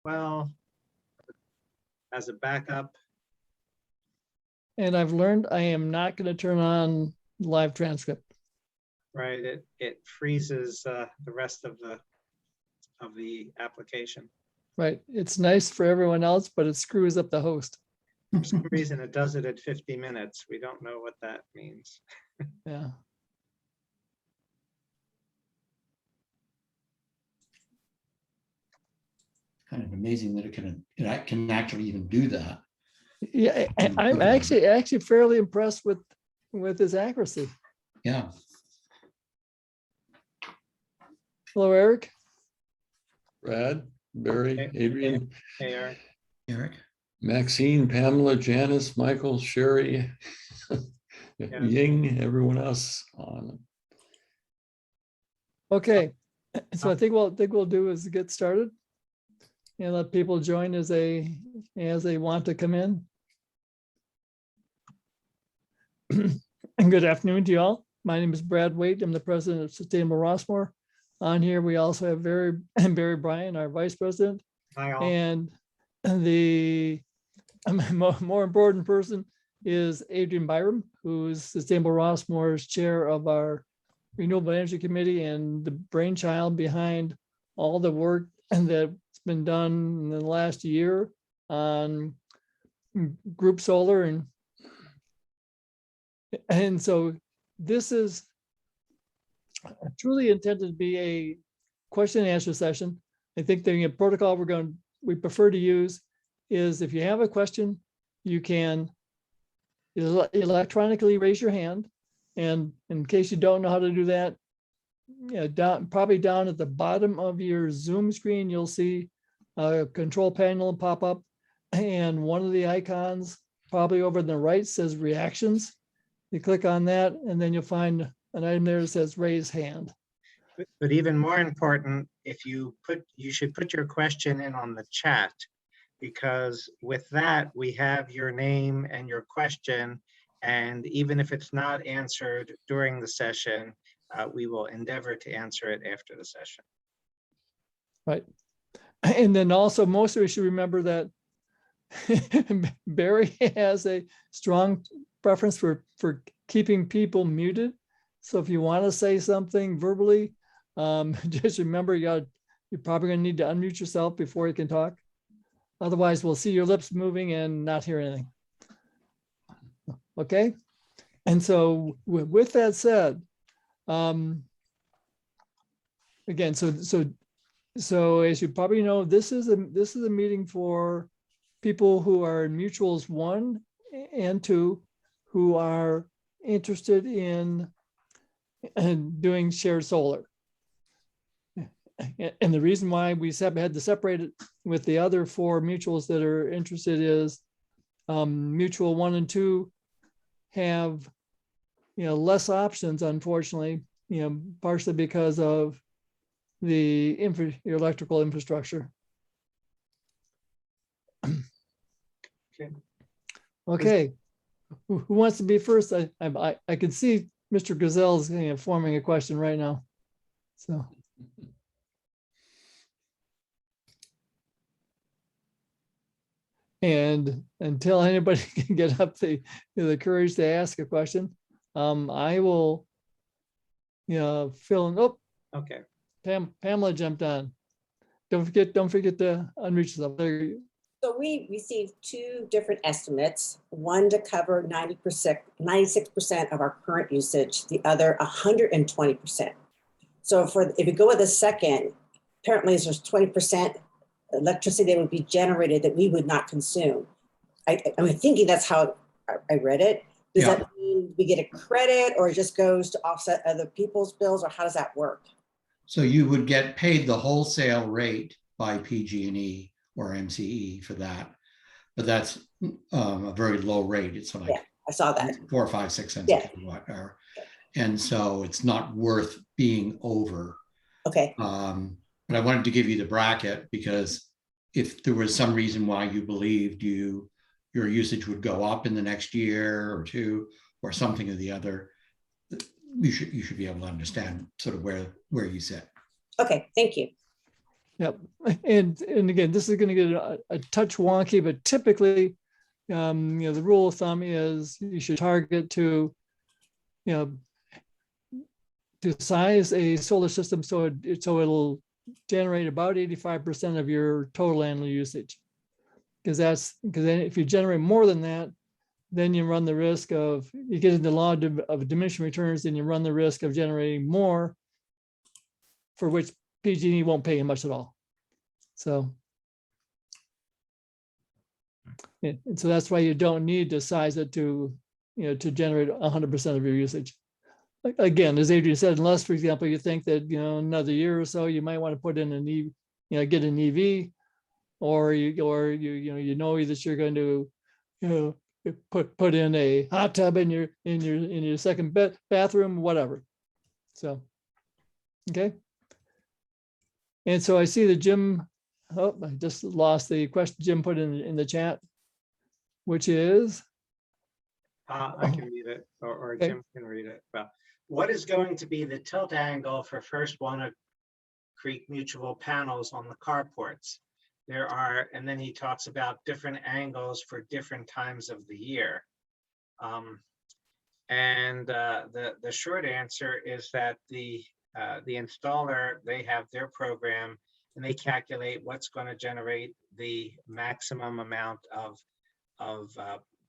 Well, as a backup, And I've learned I am not going to turn on live transcript. right, it freezes the rest of the application. Right. It's nice for everyone else, but it screws up the host. For some reason, it does it at 50 minutes. We don't know what that means. Yeah. Kind of amazing that it can actually even do that. Yeah. I'm actually fairly impressed with his accuracy. Yeah. Hello, Eric. Brad, Barry, Hey, Adrian, Hey, Eric. Eric. Maxine, Pamela, Janice, Michael, Sherry, Ying, everyone else on. Okay. So I think what we'll do is get started and let people join as they want to come in. And good afternoon to you all. My name is Brad Waite. I'm the president of Sustainable Rossmoor. On here, we also have Barry Bryan, our vice president, Hi, all. and the more important person is Adrian Byram, who's Sustainable Rossmoor's chair of our Renewable Energy Committee and the brainchild behind all the work that's been done in the last year on group solar. And so this is truly intended to be a question and answer session. I think the protocol we prefer to use is if you have a question, you can electronically raise your hand. And in case you don't know how to do that, probably down at the bottom of your Zoom screen, you'll see a control panel pop up. And one of the icons probably over on the right says reactions. You click on that and then you'll find an item there that says raise hand. But even more important, you should put your question in on the chat, because with that, we have your name and your question. And even if it's not answered during the session, we will endeavor to answer it after the session. Right. And then also, most of us should remember that Barry has a strong preference for keeping people muted. So if you want to say something verbally, just remember you're probably going to need to unmute yourself before you can talk. Otherwise, we'll see your lips moving and not hear anything. Okay. And so with that said, again, so as you probably know, this is a meeting for people who are in mutuals 1 and 2 who are interested in doing shared solar. And the reason why we had to separate it with the other 4 mutuals that are interested is mutual 1 and 2 have less options, unfortunately, partially because of the electrical infrastructure. Okay, who wants to be first? I can see Mr. Gazelle's forming a question right now. So. And until anybody can get up the courage to ask a question, I will, fill in. Oh, Okay. Pamela jumped on. Don't forget to unmute yourself. There you. So we received 2 different estimates, one to cover 90%, 96% of our current usage, the other 120%. So if you go with the second, apparently there's 20% electricity that would be generated that we would not consume. I'm thinking that's how I read it. Does that mean we get a credit, or it just goes to offset other people's bills, or how does that work? So you would get paid the wholesale rate by PG&E or MCE for that, but that's a very low rate. It's like I saw that 4 or 5, 6 cents a kilowatt hour, and so it's not worth being over. Okay. But I wanted to give you the bracket because if there was some reason why you believed your usage would go up in the next year or 2 or something or the other, you should be able to understand sort of where you sit. Okay, thank you. Yep. And again, this is going to get a touch wonky, but typically, the rule of thumb is you should target to, to size a solar system so it'll generate about 85% of your total annual usage. Because then if you generate more than that, then you run the risk of, you get into the law of diminishing returns, and you run the risk of generating more, for which PG&E won't pay you much at all. So, and so that's why you don't need to size it to, to generate 100% of your usage. Again, as Adrian said, unless, for example, you think that, another year or so, you might want to put in an get an EV, or you know that you're going to, put in a hot tub in your second bathroom, whatever. So, okay. And so I see that Jim, I just lost the question Jim put in the chat, which is? I can read it, or Okay. Jim can read it. Well, what is going to be the tilt angle for first Walnut Creek Mutual panels on the carports? There are, and then he talks about different angles for different times of the year. The short answer is that the installer, they have their program, and they calculate what's going to generate the maximum amount of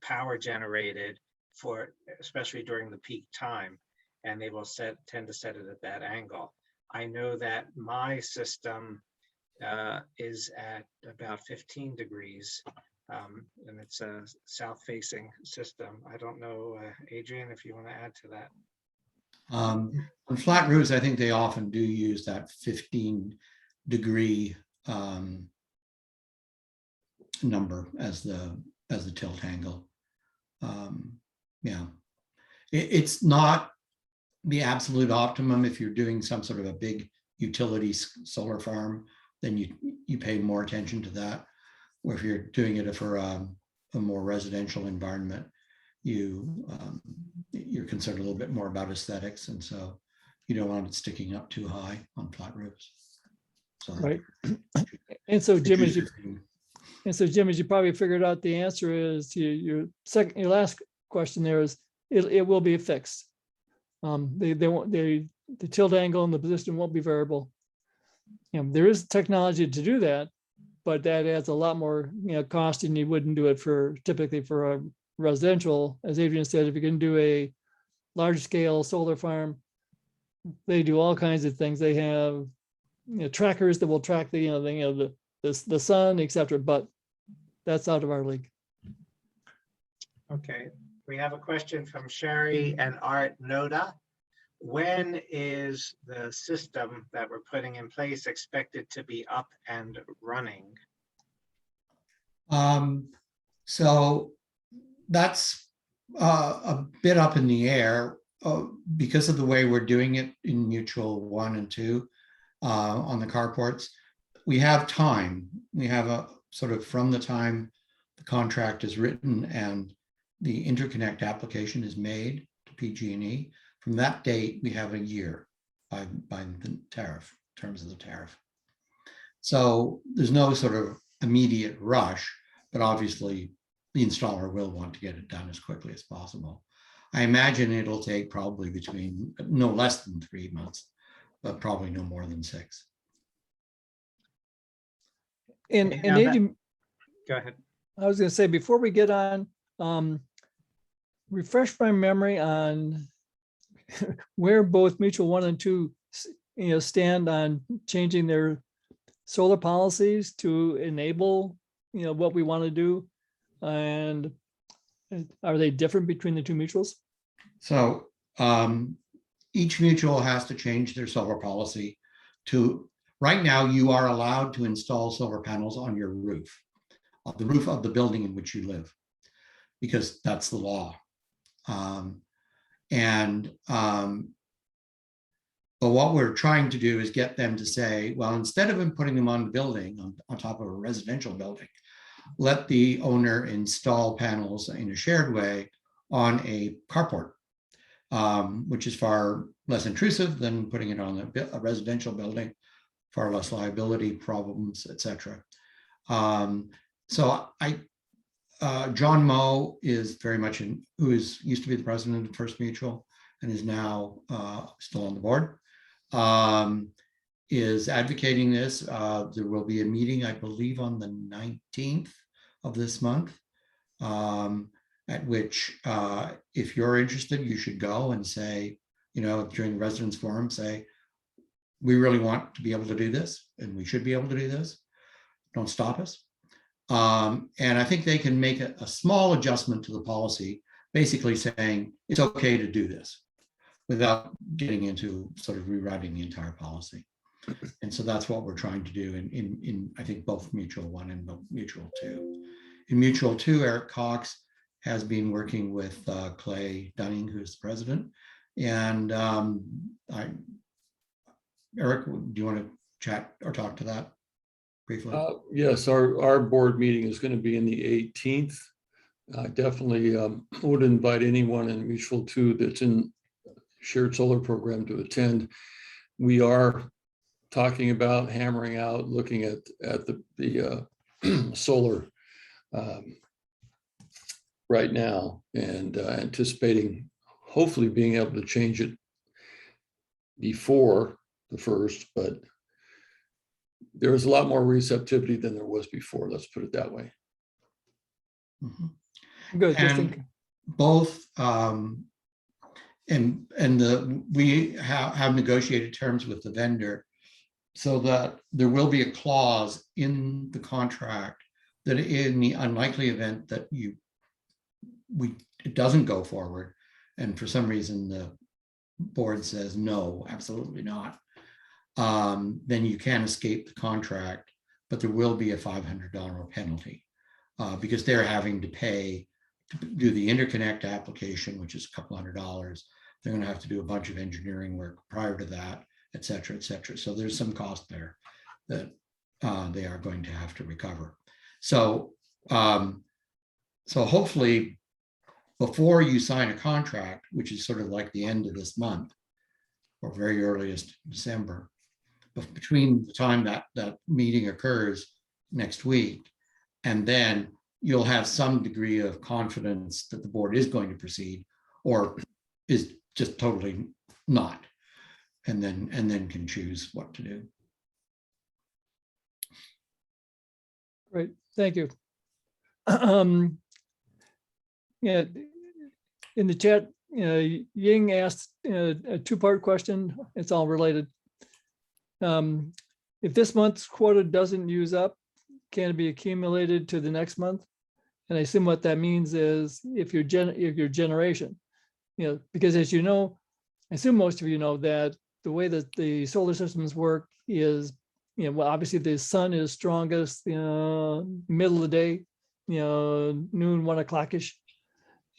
power generated for, especially during the peak time, and they will tend to set it at that angle. I know that my system is at about 15 degrees, and it's a south-facing system. I don't know, Adrian, if you want to add to that. On flat roofs, I think they often do use that 15-degree number as the tilt angle. Yeah, it's not the absolute optimum. If you're doing some sort of a big utility solar farm, then you pay more attention to that. Or if you're doing it for a more residential environment, you're concerned a little bit more about aesthetics, and so you don't want it sticking up too high on flat roofs. So Right. And so Jim, as you probably figured out, the answer is to your last question there is it will be fixed. The tilt angle and the position won't be variable. There is technology to do that, but that adds a lot more cost, and you wouldn't do it typically for a residential. As Adrian said, if you can do a large scale solar farm, they do all kinds of things. They have trackers that will track the sun, etc. But that's out of our league. Okay, we have a question from Sherry and Art Noda. When is the system that we're putting in place expected to be up and running? So that's a bit up in the air because of the way we're doing it in Mutual 1 and 2 on the carports. We have time. We have a sort of from the time the contract is written and the interconnect application is made to PG&E. From that date, we have a year by the tariff, terms of the tariff. So there's no sort of immediate rush, but obviously the installer will want to get it done as quickly as possible. I imagine it'll take probably between no less than 3 months, but probably no more than 6. And Yeah, Adrian, go ahead. I was going to say, before we get on, refresh my memory on where both Mutual 1 and 2 stand on changing their solar policies to enable what we want to do, and are they different between the two mutuals? So each mutual has to change their solar policy to, right now you are allowed to install solar panels on your roof, on the roof of the building in which you live, because that's the law. But what we're trying to do is get them to say, well, instead of putting them on the building, on top of a residential building, let the owner install panels in a shared way on a carport, which is far less intrusive than putting it on a residential building. far less liability problems, etc. John Moe is very much who used to be the president of First Mutual and is now still on the board, is advocating this. There will be a meeting, I believe, on the 19th of this month, at which, if you're interested, you should go and say, during the residents forum, say, we really want to be able to do this, and we should be able to do this. Don't stop us. And I think they can make a small adjustment to the policy, basically saying it's okay to do this without getting into sort of rewriting the entire policy. And so that's what we're trying to do in I think both Mutual 1 and Mutual 2. In Mutual 2, Eric Cox has been working with Clay Dunning, who's the president. And Eric, do you want to chat or talk to that briefly? Yes, our board meeting is going to be in the 18th. I definitely would invite anyone in Mutual 2 that's in shared solar program to attend. We are talking about hammering out, looking at the solar right now, and anticipating hopefully being able to change it before the first, but there was a lot more receptivity than there was before. Let's put it that way. Mm-hmm. Good. And both, we have negotiated terms with the vendor so that there will be a clause in the contract that in the unlikely event that it doesn't go forward, and for some reason the board says no, absolutely not, then you can escape the contract, but there will be a $500 penalty because they're having to pay to do the interconnect application, which is a couple $100. They're going to have to do a bunch of engineering work prior to that, et cetera, et cetera. So there's some cost there that they are going to have to recover. So, so hopefully before you sign a contract, which is sort of like the end of this month or very earliest December, but between the time that meeting occurs next week, and then you'll have some degree of confidence that the board is going to proceed or is just totally not, and then can choose what to do. Great, thank you. Yeah, in the chat, Ying asked a two-part question. It's all related. If this month's quota doesn't use up, can it be accumulated to the next month? And I assume what that means is if your generation, because as you know, I assume most of you know that the way that the solar systems work is, well, obviously the sun is strongest, middle of the day, noon, 1 o'clock-ish.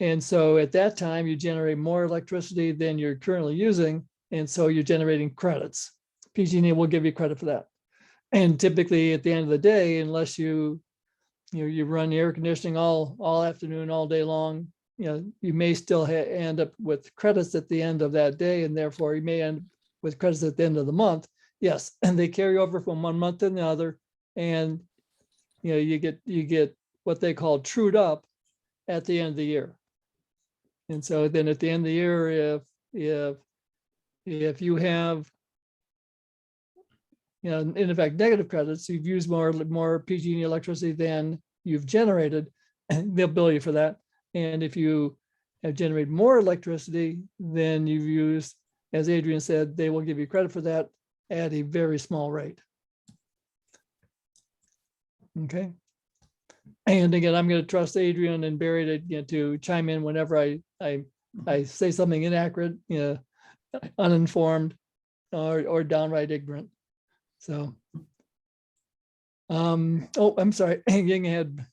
And so at that time, you generate more electricity than you're currently using. And so you're generating credits. PG&E will give you credit for that. And typically at the end of the day, unless you run the air conditioning all afternoon, all day long, you may still end up with credits at the end of that day. And therefore you may end with credits at the end of the month. Yes, and they carry over from one month to the other. And you get what they call trued up at the end of the year. And so then at the end of the year, if you have, in effect, negative credits, you've used more PG&E electricity than you've generated, and they'll bill you for that. And if you have generated more electricity than you've used, as Adrian said, they will give you credit for that at a very small rate. Okay. And again, I'm going to trust Adrian and Barry to chime in whenever I say something inaccurate, uninformed, or downright ignorant. So, oh, I'm sorry. Ying had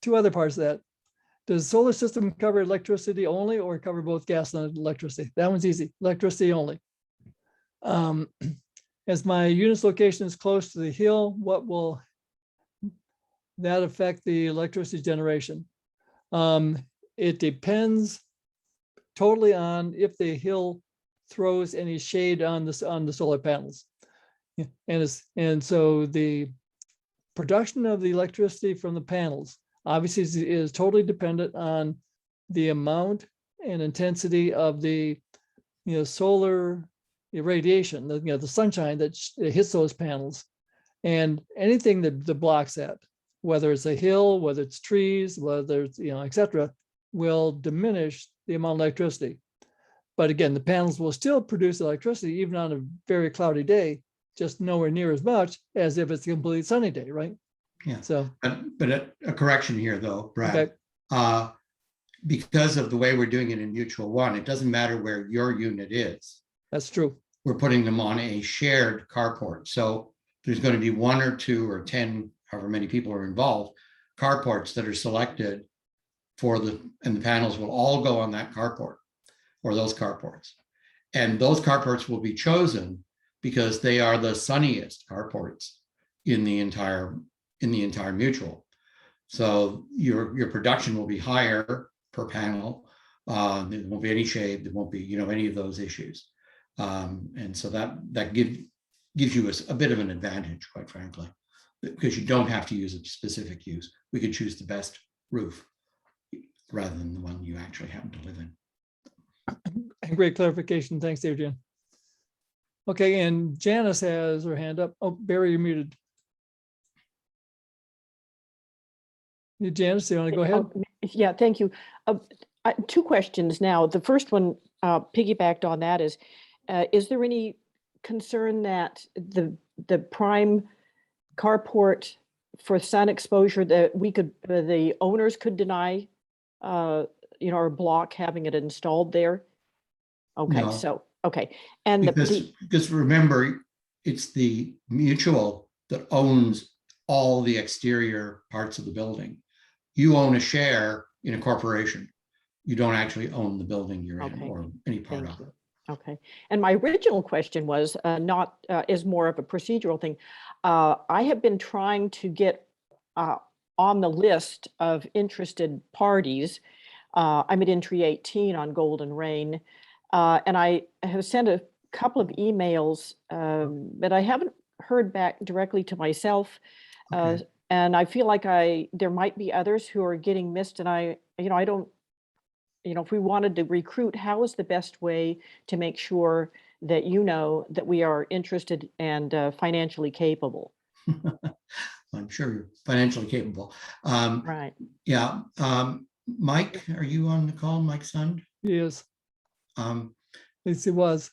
two other parts of that. Does solar system cover electricity only or cover both gas and electricity? That one's easy. Electricity only. As my unit's location is close to the hill, what will that affect the electricity generation? It depends totally on if the hill throws any shade on the solar panels. And so the production of the electricity from the panels obviously is totally dependent on the amount and intensity of the solar irradiation, the sunshine that hits those panels, and anything that blocks that, whether it's a hill, whether it's trees, whether it's et cetera, will diminish the amount of electricity. But again, the panels will still produce electricity even on a very cloudy day, just nowhere near as much as if it's a completely sunny day, right? Yeah. So, but a correction here though, Brad. okay. Because of the way we're doing it in Mutual One, it doesn't matter where your unit is. That's true. We're putting them on a shared carport. So there's going to be 1 or 2 or 10, however many people are involved, carports that are selected and the panels will all go on that carport or those carports. And those carports will be chosen because they are the sunniest carports in the entire Mutual. So your production will be higher per panel. There won't be any shade. There won't be any of those issues. And so that gives you a bit of an advantage, quite frankly, because you don't have to use a specific use. We could choose the best roof rather than the one you actually happen to live in. Great clarification. Thanks, Adrian. Okay, and Janice has her hand up. Oh, Barry, you're muted. Janice, do you want to go ahead? Yeah, thank you. 2 questions now. The first one, piggybacked on that, is there any concern that the prime carport for sun exposure that the owners could deny, or block having it installed there? Okay, No. so, okay. And because remember, it's the Mutual that owns all the exterior parts of the building. You own a share in a corporation. You don't actually own the building you're in or any part of it. Okay. And my original question was is more of a procedural thing. I have been trying to get on the list of interested parties. I'm at entry 18 on Golden Rain, and I have sent a couple of emails, but I haven't heard back directly to myself. Okay. And I feel like there might be others who are getting missed, and I don't, if we wanted to recruit, how is the best way to make sure that that we are interested and financially capable? I'm sure you're financially capable. Right. Yeah. Mike, are you on the call? Mike Sund? Yes, Um, at least it was.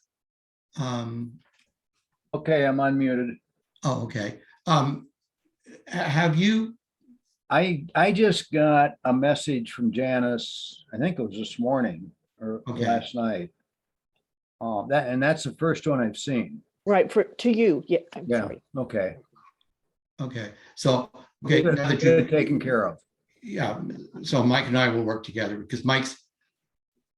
Okay, I'm unmuted. Oh, okay. Have you? I just got a message from Janice, I think it was this morning or Okay. last night. That's the first one I've seen. Right, to you. Yeah, I'm Yeah, sorry. okay. Okay. So, okay, now that Get it you taken care of. yeah, so Mike and I will work together because Mike's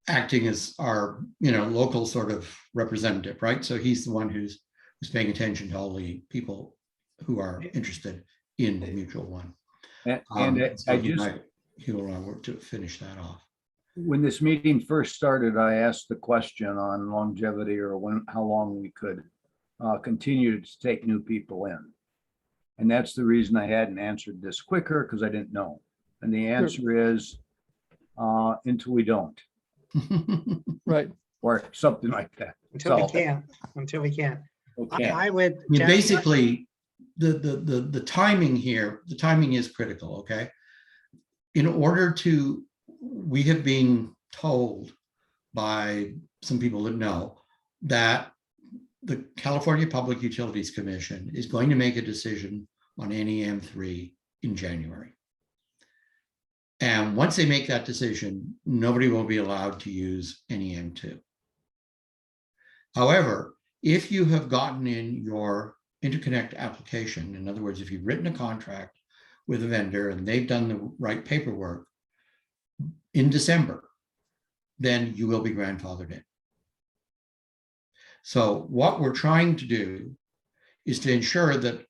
acting as our, local sort of representative, right? So he's the one who's paying attention to all the people who are interested in the Mutual One. And So I he will work to finish that off. when this meeting first started, I asked the question on longevity or how long we could continue to take new people in. And that's the reason I hadn't answered this quicker, because I didn't know. And the answer is until we don't, Right. or something like that. Until we So, can't, until we can't. okay. I would. I mean, Jack, basically, the timing here, the timing is critical, okay? We have been told by some people that know that the California Public Utilities Commission is going to make a decision on NEM3 in January. And once they make that decision, nobody will be allowed to use NEM2. However, if you have gotten in your interconnect application, in other words, if you've written a contract with a vendor and they've done the right paperwork in December, then you will be grandfathered in. So what we're trying to do is to ensure that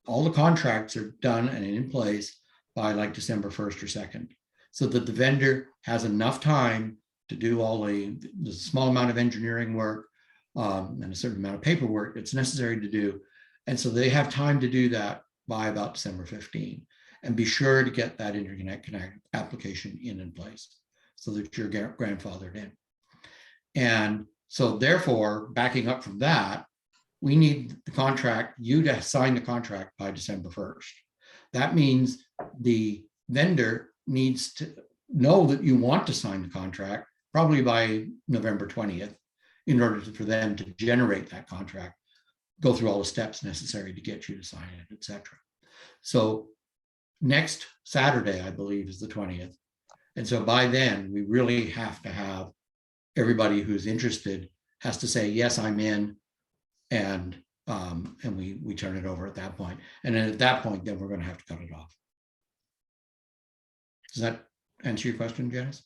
all the contracts are done and in place by like December 1st or 2nd, so that the vendor has enough time to do all the small amount of engineering work, and a certain amount of paperwork that's necessary to do. And so they have time to do that by about December 15. And be sure to get that interconnect application in place so that you're grandfathered in. And so therefore, backing up from that, we need the contract, you to sign the contract by December 1st. That means the vendor needs to know that you want to sign the contract probably by November 20th in order for them to generate that contract, go through all the steps necessary to get you to sign it, etc. So next Saturday, I believe, is the 20th. And so by then, we really have to have everybody who's interested has to say, yes, I'm in. And we turn it over at that point. And then at that point, then we're going to have to cut it off. Does that answer your question, Janice?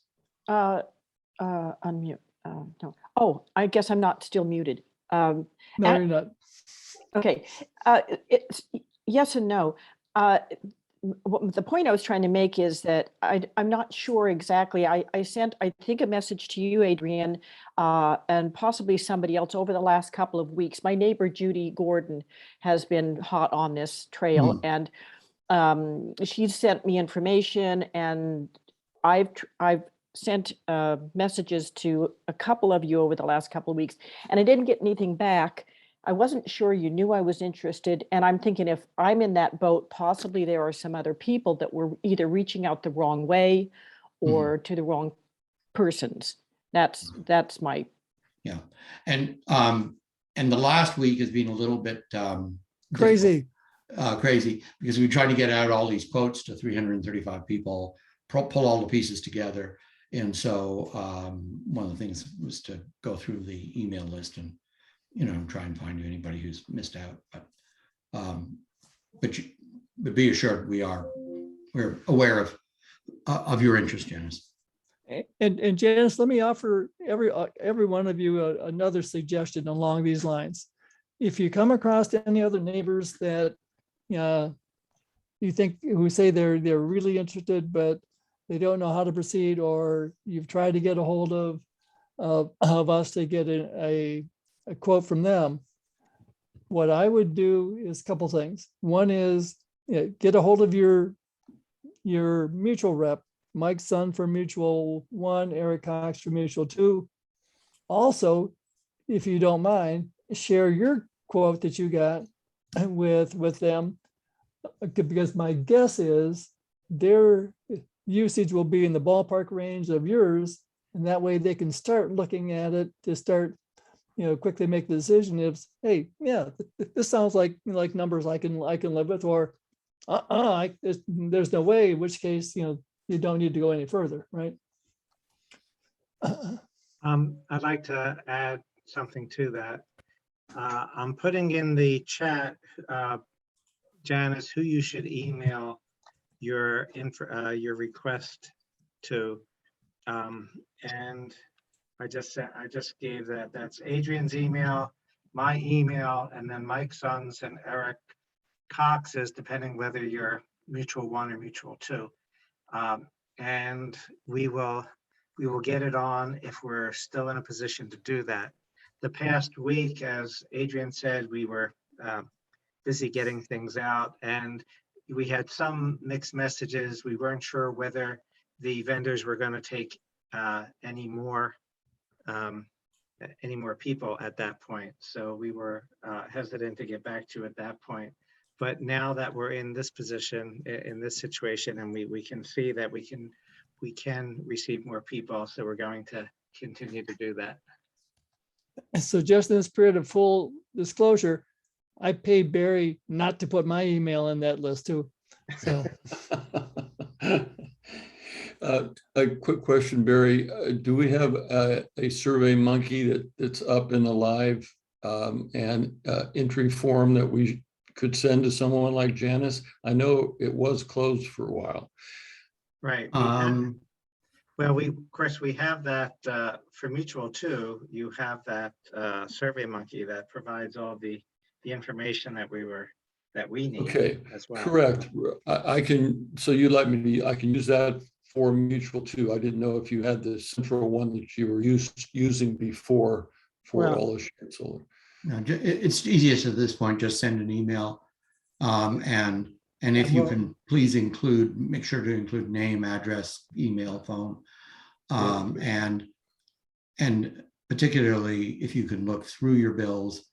Unmute. No. Oh, I guess I'm not still muted. No, you're not. Okay. It's yes and no. The point I was trying to make is that I'm not sure exactly. I sent, I think, a message to you, Adrian, and possibly somebody else over the last couple of weeks. My neighbor, Judy Gordon, has been hot on this trail, and she's sent me information, and I've sent messages to a couple of you over the last couple of weeks, and I didn't get anything back. I wasn't sure you knew I was interested. And I'm thinking if I'm in that boat, possibly there are some other people that were either reaching out the wrong way or to the wrong persons. That's my. Yeah. And the last week has been a little bit Crazy. Crazy because we tried to get out all these quotes to 335 people, pull all the pieces together. And so one of the things was to go through the email list and try and find anybody who's missed out. But be assured we're aware of your interest, Janice. And Janice, let me offer every one of you another suggestion along these lines. If you come across any other neighbors that you think who say they're really interested but they don't know how to proceed, or you've tried to get a hold of us to get a quote from them, what I would do is a couple things. One is get a hold of your mutual rep, Mike Sun for Mutual 1, Eric Cox for Mutual 2. Also, if you don't mind, share your quote that you got with them, because my guess is their usage will be in the ballpark range of yours, and that way they can start looking at it to start quickly make the decision if, hey, yeah, this sounds like numbers I can live with, or there's no way, in which case, you don't need to go any further, right? I'd like to add something to that. I'm putting in the chat, Janice, who you should email your request to, and I just gave that. That's Adrian's email, my email, and then Mike Sun's and Eric Cox's, depending whether you're Mutual 1 or Mutual 2. And we will get it on if we're still in a position to do that. The past week, as Adrian said, we were busy getting things out, and we had some mixed messages. We weren't sure whether the vendors were going to take any more people at that point. So we were hesitant to get back to at that point. But now that we're in this position, in this situation, and we can see that we can receive more people, so we're going to continue to do that. So just in the spirit of full disclosure, I paid Barry not to put my email in that list too. So. A quick question, Barry. Do we have a Survey Monkey that's up and alive and entry form that we could send to someone like Janice? I know it was closed for a while. Right. Well, of course, we have that for Mutual 2. You have that Survey Monkey that provides all the information that we need. Okay, as well. Correct. I can. So you let me. I can use that for Mutual 2. I didn't know if you had the central one that you were using before for Well- all the shared solar. No, it's easiest at this point, just send an email. And if you can, please make sure to include name, address, email, phone. And particularly if you can look through your bills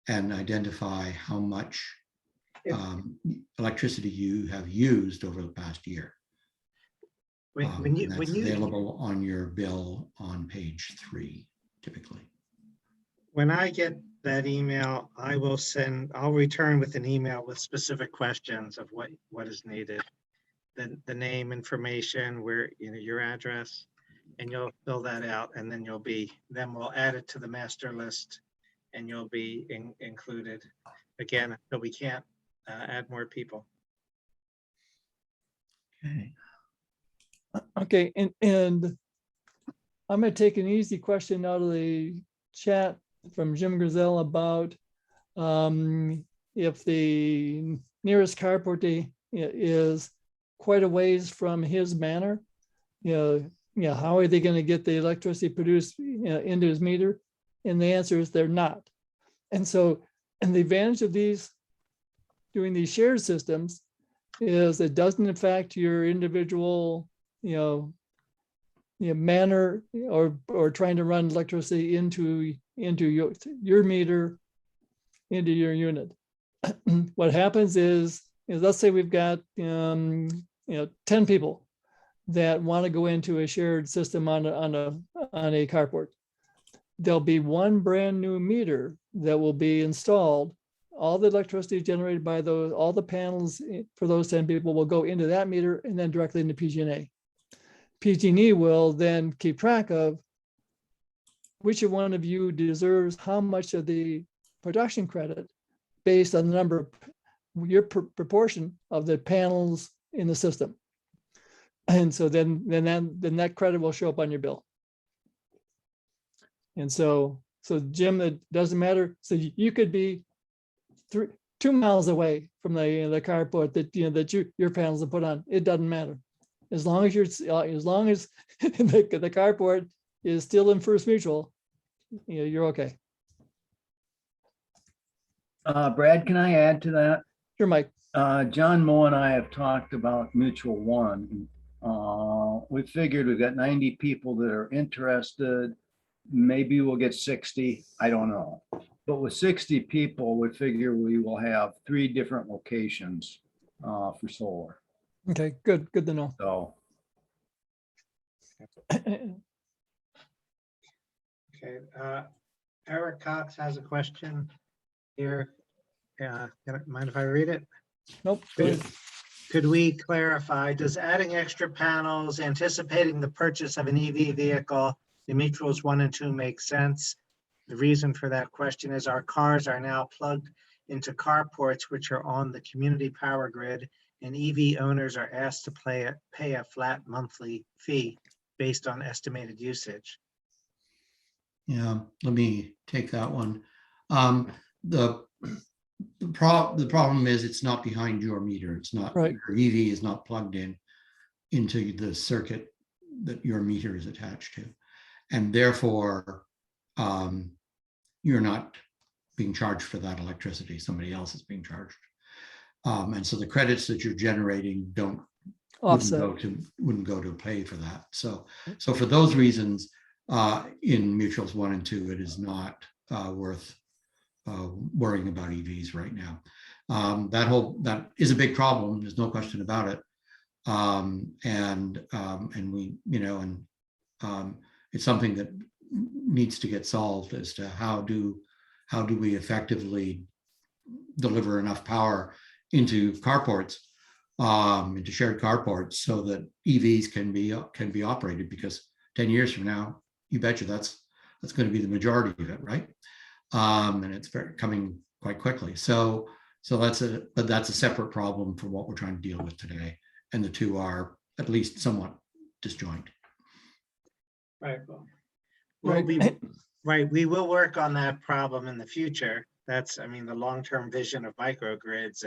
and identify how much electricity you have used over the past year. And that's available on your bill on page 3, typically. When I get that email, I'll return with an email with specific questions of what is needed. The name, information, where, your address, and you'll fill that out, and then then we'll add it to the master list, and you'll be included. Again, so we can't add more people. Okay. Okay, and I'm gonna take an easy question out of the chat from Jim Griselle about if the nearest carport is quite a ways from his manor, how are they going to get the electricity produced into his meter? And the answer is they're not. And so, and the advantage of doing these shared systems is it doesn't affect your individual, manner or trying to run electricity into your meter, into your unit. What happens is let's say we've got 10 people that want to go into a shared system on a carport. There'll be one brand new meter that will be installed. All the electricity generated by all the panels for those 10 people will go into that meter and then directly into PG&E. PG&E will then keep track of which one of you deserves how much of the production credit based on the number of your proportion of the panels in the system. And so then that credit will show up on your bill. And so Jim, it doesn't matter. So you could be 2 miles away from the carport that your panels are put on. It doesn't matter. As long as the carport is still in First Mutual, you're okay. Brad, can I add to that? Sure, Mike. John Moe and I have talked about Mutual One. We figured we've got 90 people that are interested. Maybe we'll get 60. I don't know. But with 60 people, we figure we will have 3 different locations for solar. Okay, good to know. So Okay, Eric Cox has a question here. Mind if I read it? Nope. Could we clarify, does adding extra panels, anticipating the purchase of an EV vehicle in Mutuals 1 and 2 make sense? The reason for that question is our cars are now plugged into carports which are on the community power grid, and EV owners are asked to pay a flat monthly fee based on estimated usage. Yeah, let me take that one. The problem is it's not behind your meter. It's not, right. Your EV is not plugged into the circuit that your meter is attached to. And therefore, you're not being charged for that electricity. Somebody else is being charged. And so the credits that you're generating wouldn't go to pay for that. So for those reasons, in Mutuals 1 and 2, it is not worth worrying about EVs right now. That is a big problem. There's no question about it. And it's something that needs to get solved as to how do we effectively deliver enough power into carports, into shared carports, so that EVs can be operated, because 10 years from now, you betcha that's going to be the majority of it, right? And it's coming quite quickly. So that's a separate problem from what we're trying to deal with today, and the two are at least somewhat disjoint. Right. Right. We will work on that problem in the future. That's, the long-term vision of microgrids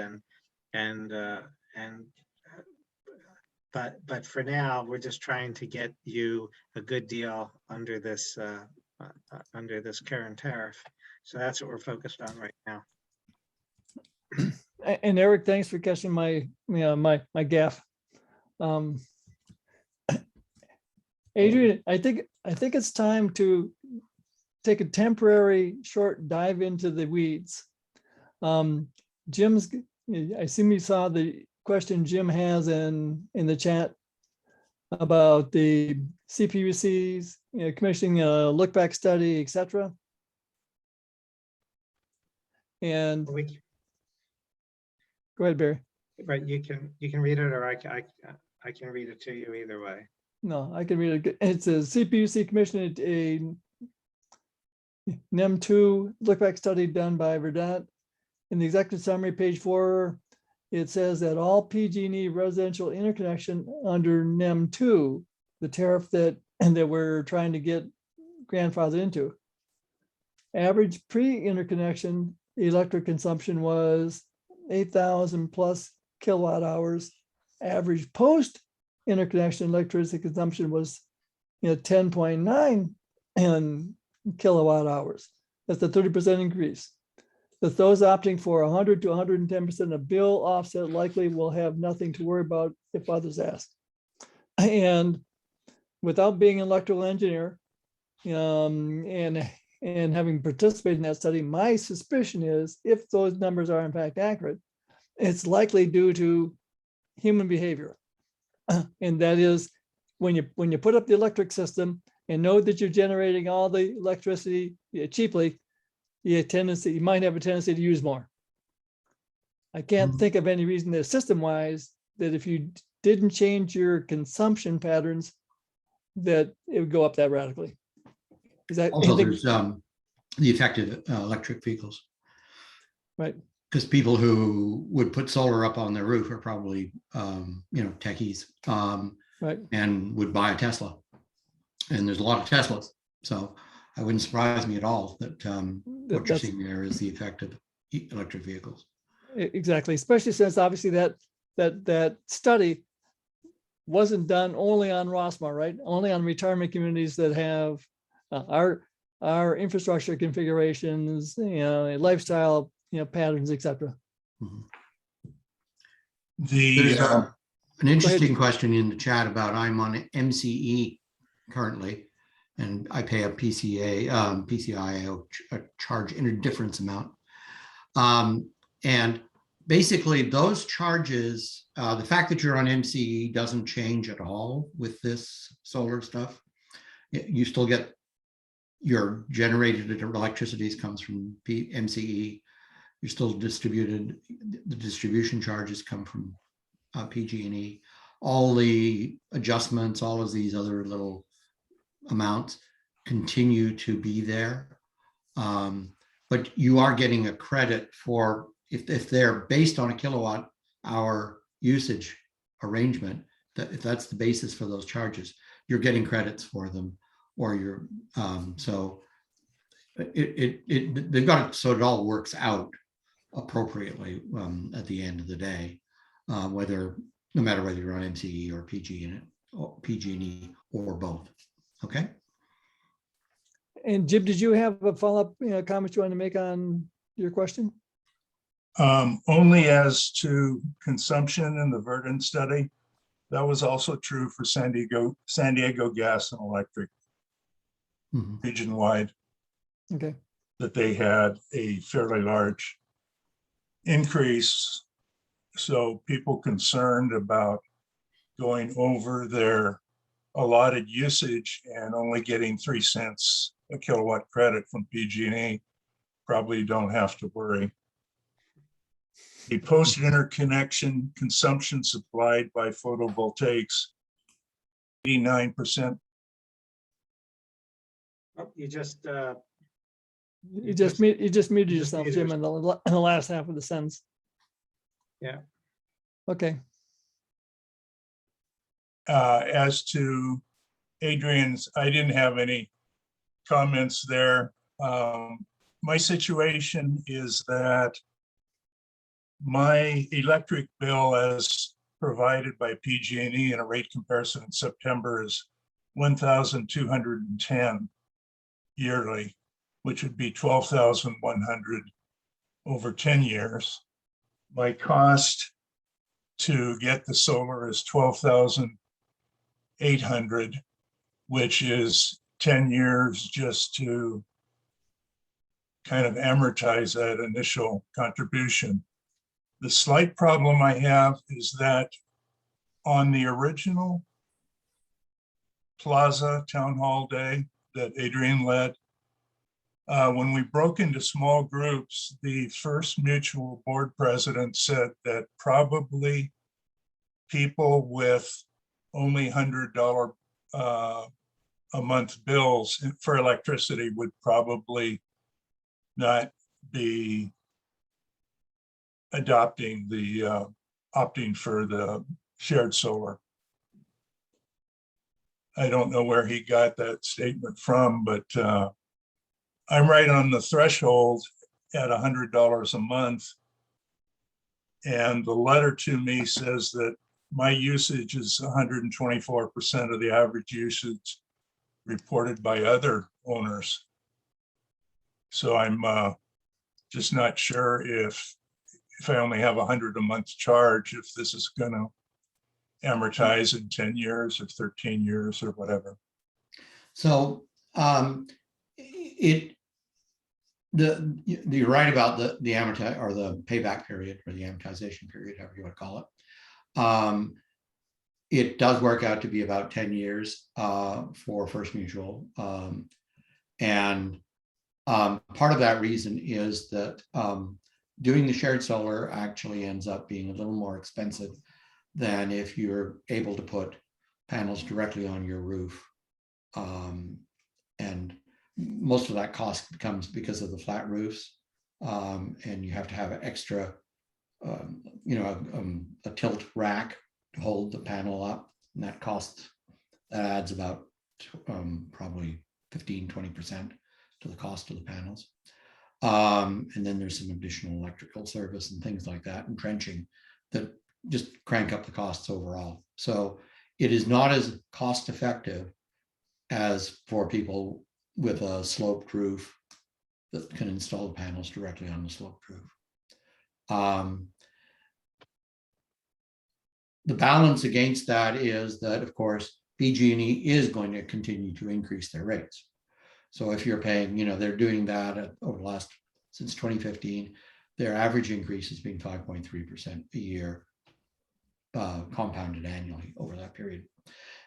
but for now, we're just trying to get you a good deal under this under this current tariff. So that's what we're focused on right now. And Eric, thanks for catching my, my gaffe. Adrian, I think it's time to take a temporary short dive into the weeds. Jim's, I assume you saw the question Jim has in the chat about the CPUCs, commissioning a look back study, etc. And We, go ahead, Barry. but you can read it, or I can read it to you either way. No, I can read it. It's a CPUC commissioned a M2 look back study done by Verdant. In the executive summary, page 4, it says that all PG&E residential interconnection under NEM2, the tariff that we're trying to get grandfathered into, average pre-interconnection electric consumption was 8,000 plus kilowatt hours. Average post interconnection electricity consumption was 10.9 kilowatt hours. That's a 30% increase. That those opting for 100 to 110% of bill offset likely will have nothing to worry about if others ask. And without being an electrical engineer and having participated in that study, my suspicion is if those numbers are in fact accurate, it's likely due to human behavior. And that is when you put up the electric system and know that you're generating all the electricity cheaply, you might have a tendency to use more. I can't think of any reason that system-wise that if you didn't change your consumption patterns, that it would go up that radically. Is that Also, anything? there's the effective electric vehicles. Right. Because people who would put solar up on their roof are probably, techies, Right. and would buy a Tesla. And there's a lot of Teslas. So it wouldn't surprise me at all that what you're seeing there is the effect of electric vehicles. Exactly, especially since obviously that study wasn't done only on Rossmoor, right? Only on retirement communities that have our infrastructure configurations, lifestyle, patterns, etc. Mhm. The There's an interesting question in the chat about I'm on MCE currently, and I pay a PCI a charge interdifference amount. And basically those charges, the fact that you're on MCE doesn't change at all with this solar stuff. You still get your generated electricity comes from MCE. You're still distributed, the distribution charges come from PG&E. All the adjustments, all of these other little amounts continue to be there. But you are getting a credit for, if they're based on a kilowatt hour usage arrangement, that if that's the basis for those charges, you're getting credits for them, or you're, so they've got it so it all works out appropriately at the end of the day, no matter whether you're on MCE or PG&E or both. Okay. And Jim, did you have a follow-up comment you want to make on your question? only as to consumption in the Verdant study. That was also true for San Diego Gas and Electric region-wide. Okay. That they had a fairly large increase. So people concerned about going over their allotted usage and only getting 3 cents a kilowatt credit from PG&E probably don't have to worry. The post-interconnection consumption supplied by photovoltaics, 89%. Oh, you just muted yourself, Jim, in the last half of the sentence. Yeah. Okay. As to Adrian's, I didn't have any comments there. My situation is that my electric bill as provided by PG&E in a rate comparison in September is $1,210. yearly, which would be 12,100 over 10 years. My cost to get the solar is 12,800, which is 10 years just to kind of amortize that initial contribution. The slight problem I have is that on the original Plaza Town Hall Day that Adrian led, when we broke into small groups, the First Mutual board president said that probably people with only $100 a month bills for electricity would probably not be adopting the opting for the shared solar. I don't know where he got that statement from, but I'm right on the threshold at $100 a month. And the letter to me says that my usage is 124% of the average usage reported by other owners. So I'm just not sure if I only have 100 a month charge, if this is going to amortize in 10 years or 13 years or whatever. So you're right about the amortize or the payback period or the amortization period, however you want to call it. It does work out to be about 10 years for First Mutual. And part of that reason is that doing the shared solar actually ends up being a little more expensive than if you're able to put panels directly on your roof. And most of that cost comes because of the flat roofs. And you have to have an extra, a tilt rack to hold the panel up. And that adds about probably 15-20% to the cost of the panels. And then there's some additional electrical service and things like that and trenching that just crank up the costs overall. So it is not as cost effective as for people with a sloped roof that can install the panels directly on the sloped roof. The balance against that is that, of course, PG&E is going to continue to increase their rates. So if you're paying, they're doing that since 2015, their average increase has been 5.3% a year, compounded annually over that period.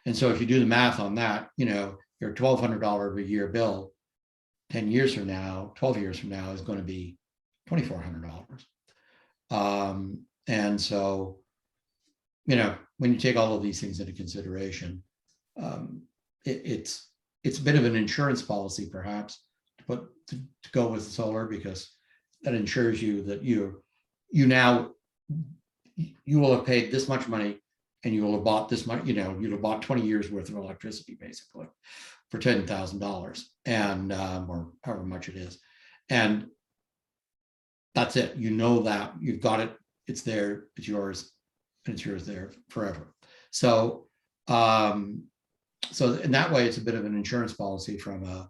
And so if you do the math on that, your $1,200 a year bill 10 years from now, 12 years from now is going to be $2,400. And so, when you take all of these things into consideration, it's a bit of an insurance policy, perhaps, to go with solar, because that ensures you that you will have paid this much money and you will have bought this much, you'll have bought 20 years worth of electricity basically for $10,000 and or however much it is. And that's it. That you've got it, it's there, it's yours, and it's yours there forever. So so in that way, it's a bit of an insurance policy from a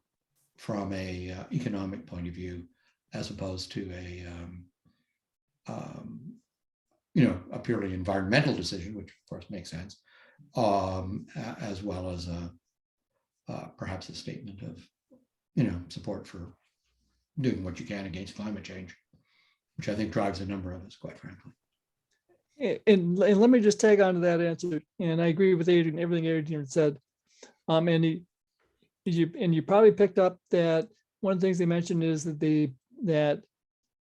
economic point of view, as opposed to a purely environmental decision, which of course makes sense, as well as perhaps a statement of support for doing what you can against climate change, which I think drives a number of us, quite frankly. And let me just tag on to that answer. And I agree with Adrian, everything Adrian said. And you probably picked up that one of the things they mentioned is that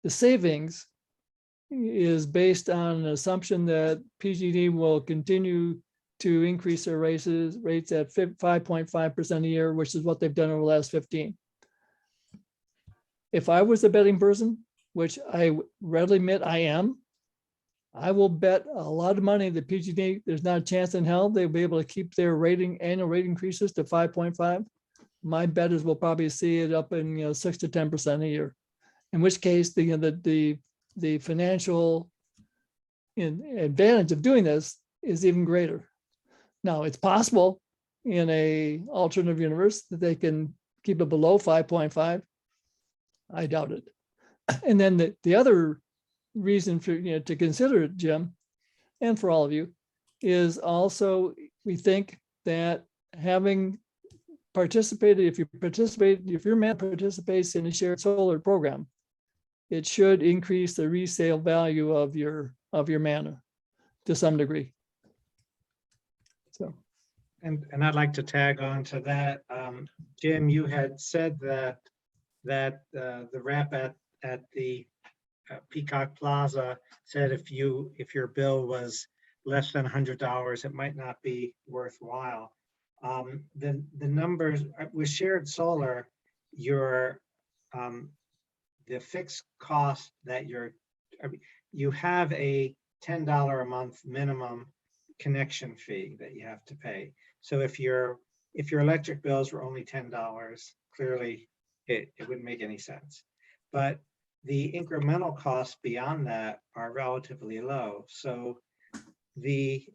the savings is based on an assumption that PG&E will continue to increase their rates at 5.5% a year, which is what they've done over the last 15. If I was a betting person, which I readily admit I am, I will bet a lot of money that PG&E, there's not a chance in hell they'll be able to keep their annual rate increases to 5.5. My bet is we'll probably see it up in 6 to 10% a year. In which case, the financial advantage of doing this is even greater. Now, it's possible in a alternative universe that they can keep it below 5.5. I doubt it. And then the other reason for, to consider it, Jim, and for all of you, is also we think that having participated, if your man participates in a shared solar program, it should increase the resale value of your manor to some degree. So, And I'd like to tag on to that. Jim, you had said that the rep at the Peacock Plaza said if your bill was less than $100, it might not be worthwhile. The numbers with shared solar, the fixed cost that you have a $10 a month minimum connection fee that you have to pay. So if your electric bills were only $10, clearly it wouldn't make any sense. But the incremental costs beyond that are relatively low. So the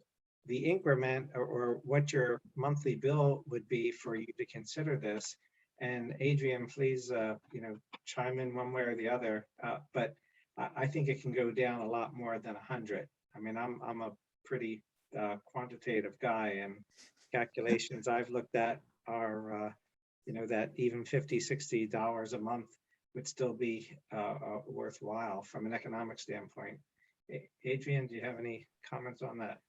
increment or what your monthly bill would be for you to consider this. And Adrian, please, chime in one way or the other. But I think it can go down a lot more than 100. I mean, I'm a pretty quantitative guy, and calculations I've looked at are, that even $50, $60 a month would still be worthwhile from an economic standpoint. Adrian, do you have any comments on that?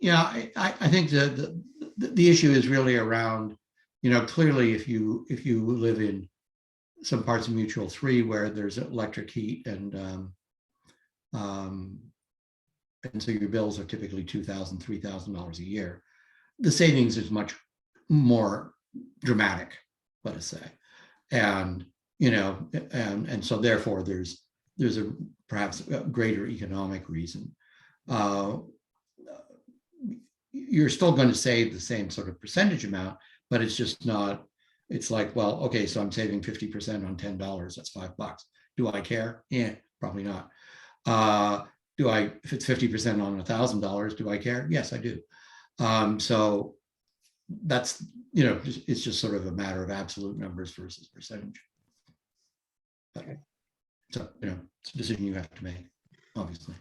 Yeah, I think the issue is really around, clearly if you live in some parts of Mutual 3 where there's electric heat and so your bills are typically $2,000, $3,000 a year, the savings is much more dramatic, let us say. And, and so therefore there's a perhaps a greater economic reason. You're still going to save the same sort of percentage amount, but it's just not, it's like, well, okay, so I'm saving 50% on $10, that's $5. Do I care? Yeah, probably not. If it's 50% on $1,000, do I care? Yes, I do. So that's, it's just sort of a matter of absolute numbers versus percentage. But, so, it's a decision you have to make, obviously.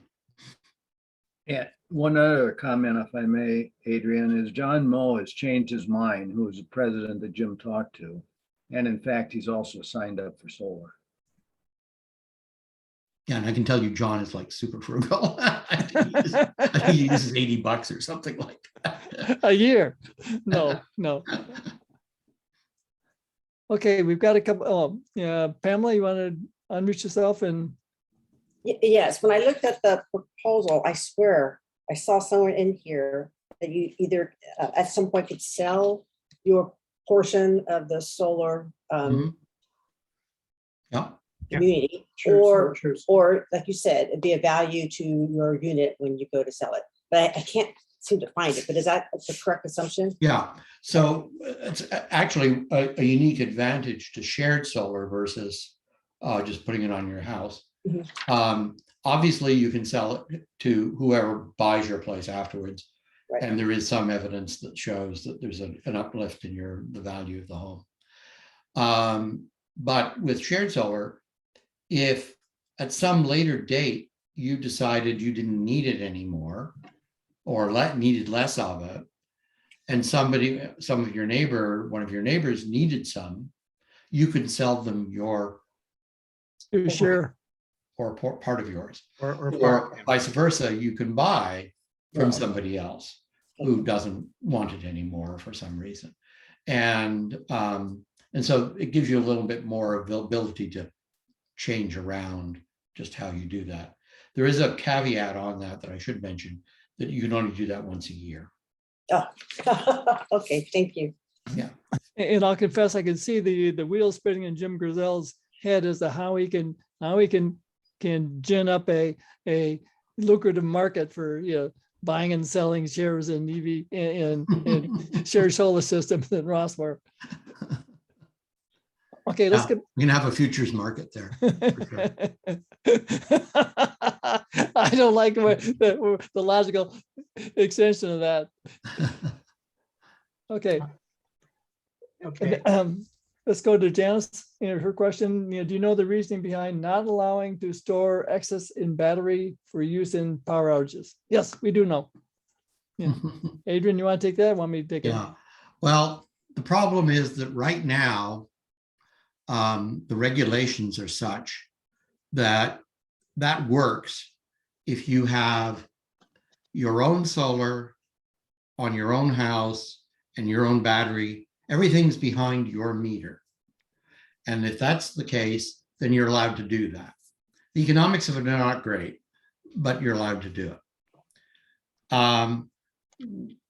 Yeah, one other comment, if I may, Adrian, is John Moe has changed his mind, who was the president that Jim talked to. And in fact, he's also signed up for solar. Yeah, and I can tell you, John is like super frugal. I think he uses $80 or something like that. a year. No. Okay, we've got a couple. Pamela, you want to unmute yourself and. Yes, when I looked at the proposal, I swear I saw somewhere in here that you either at some point could sell your portion of the solar Yeah. community, or like you said, it'd be a value to your unit when you go to sell it. But I can't seem to find it. But is that the correct assumption? Yeah. So it's actually a unique advantage to shared solar versus just putting it on your house. Mm-hmm. Obviously, you can sell it to whoever buys your place afterwards, right. And there is some evidence that shows that there's an uplift in the value of the home. But with shared solar, if at some later date you decided you didn't need it anymore, or needed less of it, and one of your neighbors needed some, you could sell them your share. Or part of yours, or vice versa, you can buy from somebody else who doesn't want it anymore for some reason, and so it gives you a little bit more ability to change around just how you do that. There is a caveat on that I should mention, that you can only do that once a year. Oh, okay, thank you. Yeah, and I'll confess, I can see the wheels spinning in Jim Grizel's head as to how he can gin up a lucrative market for buying and selling shares in EV and share solar systems in Rossmoor. Okay, let's get. We can have a futures market there. For sure. I don't like the logical extension of that. Okay. Okay. let's go to Janice. Her question, do you know the reasoning behind not allowing to store excess in battery for use in power outages? Yes, we do know. Yeah. Adrian, you want to take that? Want me to take it? Yeah, well, the problem is that right now, the regulations are such that that works if you have your own solar on your own house and your own battery, everything's behind your meter. And if that's the case, then you're allowed to do that. The economics of it are not great, but you're allowed to do it.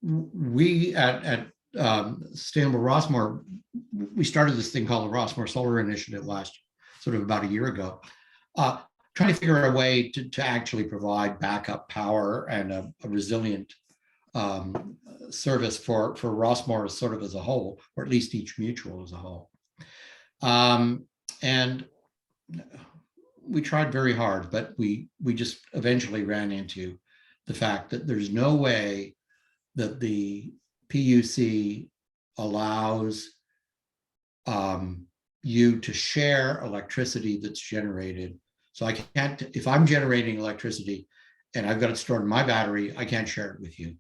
We at Sustainable Rossmoor, we started this thing called the Rossmoor Solar Initiative sort of about a year ago, trying to figure out a way to actually provide backup power and a resilient service for Rossmoor sort of as a whole, or at least each mutual as a whole. And we tried very hard, but we just eventually ran into the fact that there's no way that the PUC allows you to share electricity that's generated. So I can't, if I'm generating electricity and I've got it stored in my battery, I can't share it with you.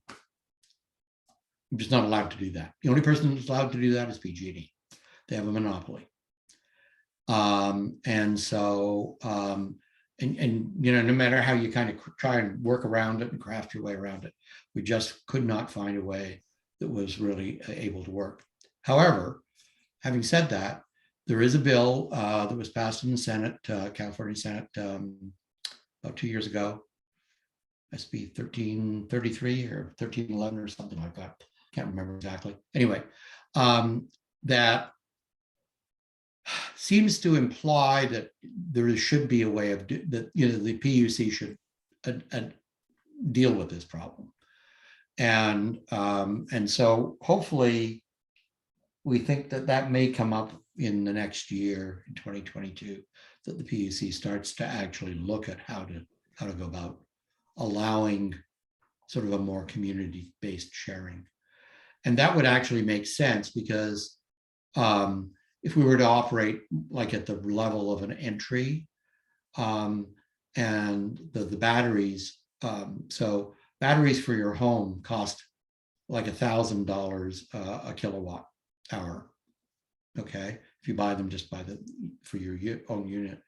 I'm just not allowed to do that. The only person who's allowed to do that is PG&E. They have a monopoly. And so, no matter how you kind of try and work around it and craft your way around it, we just could not find a way that was really able to work. However, having said that, there is a bill that was passed in the Senate, California Senate, about 2 years ago, SB 1333 or 1311 or something like that. Can't remember exactly. Anyway, that seems to imply that there should be a way of that, the PUC should deal with this problem. And so hopefully we think that may come up in the next year, in 2022, that the PUC starts to actually look at how to go about allowing sort of a more community-based sharing. And that would actually make sense because if we were to operate like at the level of an entry and the batteries, so batteries for your home cost like $1,000 a kilowatt hour. Okay, if you buy them just for your own unit.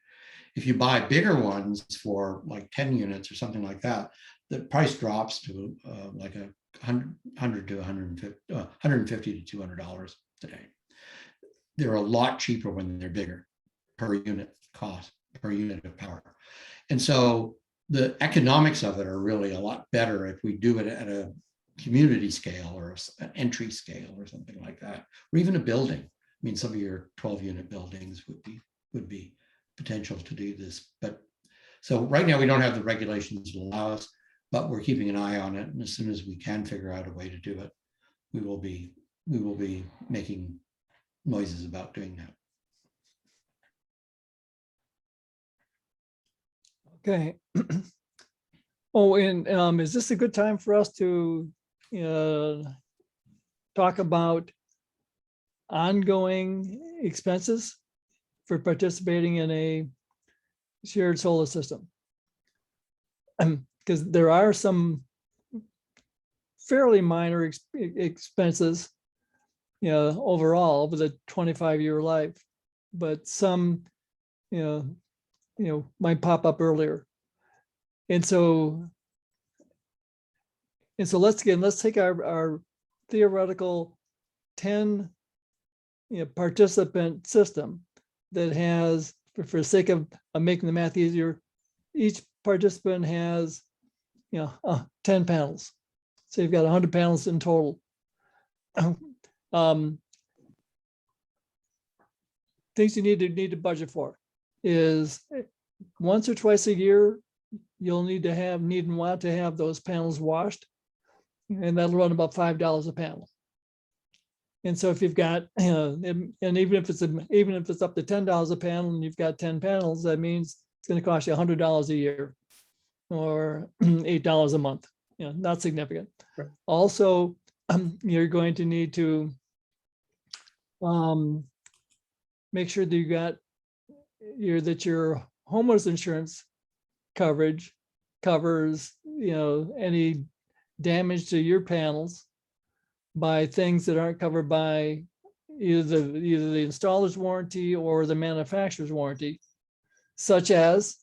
If you buy bigger ones for like 10 units or something like that, the price drops to like $100 to $150 to $200 today. They're a lot cheaper when they're bigger per unit cost, per unit of power. And so the economics of it are really a lot better if we do it at a community scale or an entry scale or something like that, or even a building. I mean, some of your 12-unit buildings would be potential to do this. But so right now we don't have the regulations to allow us, but we're keeping an eye on it. And as soon as we can figure out a way to do it, we will be making noises about doing that. Okay. Oh, and is this a good time for us to talk about ongoing expenses for participating in a shared solar system? Because there are some fairly minor expenses, overall over the 25-year life, but some, might pop up earlier. And so let's take our theoretical 10 participant system that has, for the sake of making the math easier, each participant has 10 panels. So you've got 100 panels in total. Things you need to budget for is once or twice a year, you'll need and want to have those panels washed, and that'll run about $5 a panel. And so if you've got, and even if it's up to $10 a panel and you've got 10 panels, that means it's going to cost you $100 a year or $8 a month. Not significant. Right. Also, you're going to need to make sure that you got that your homeowner's insurance coverage covers, any damage to your panels by things that aren't covered by either the installer's warranty or the manufacturer's warranty, such as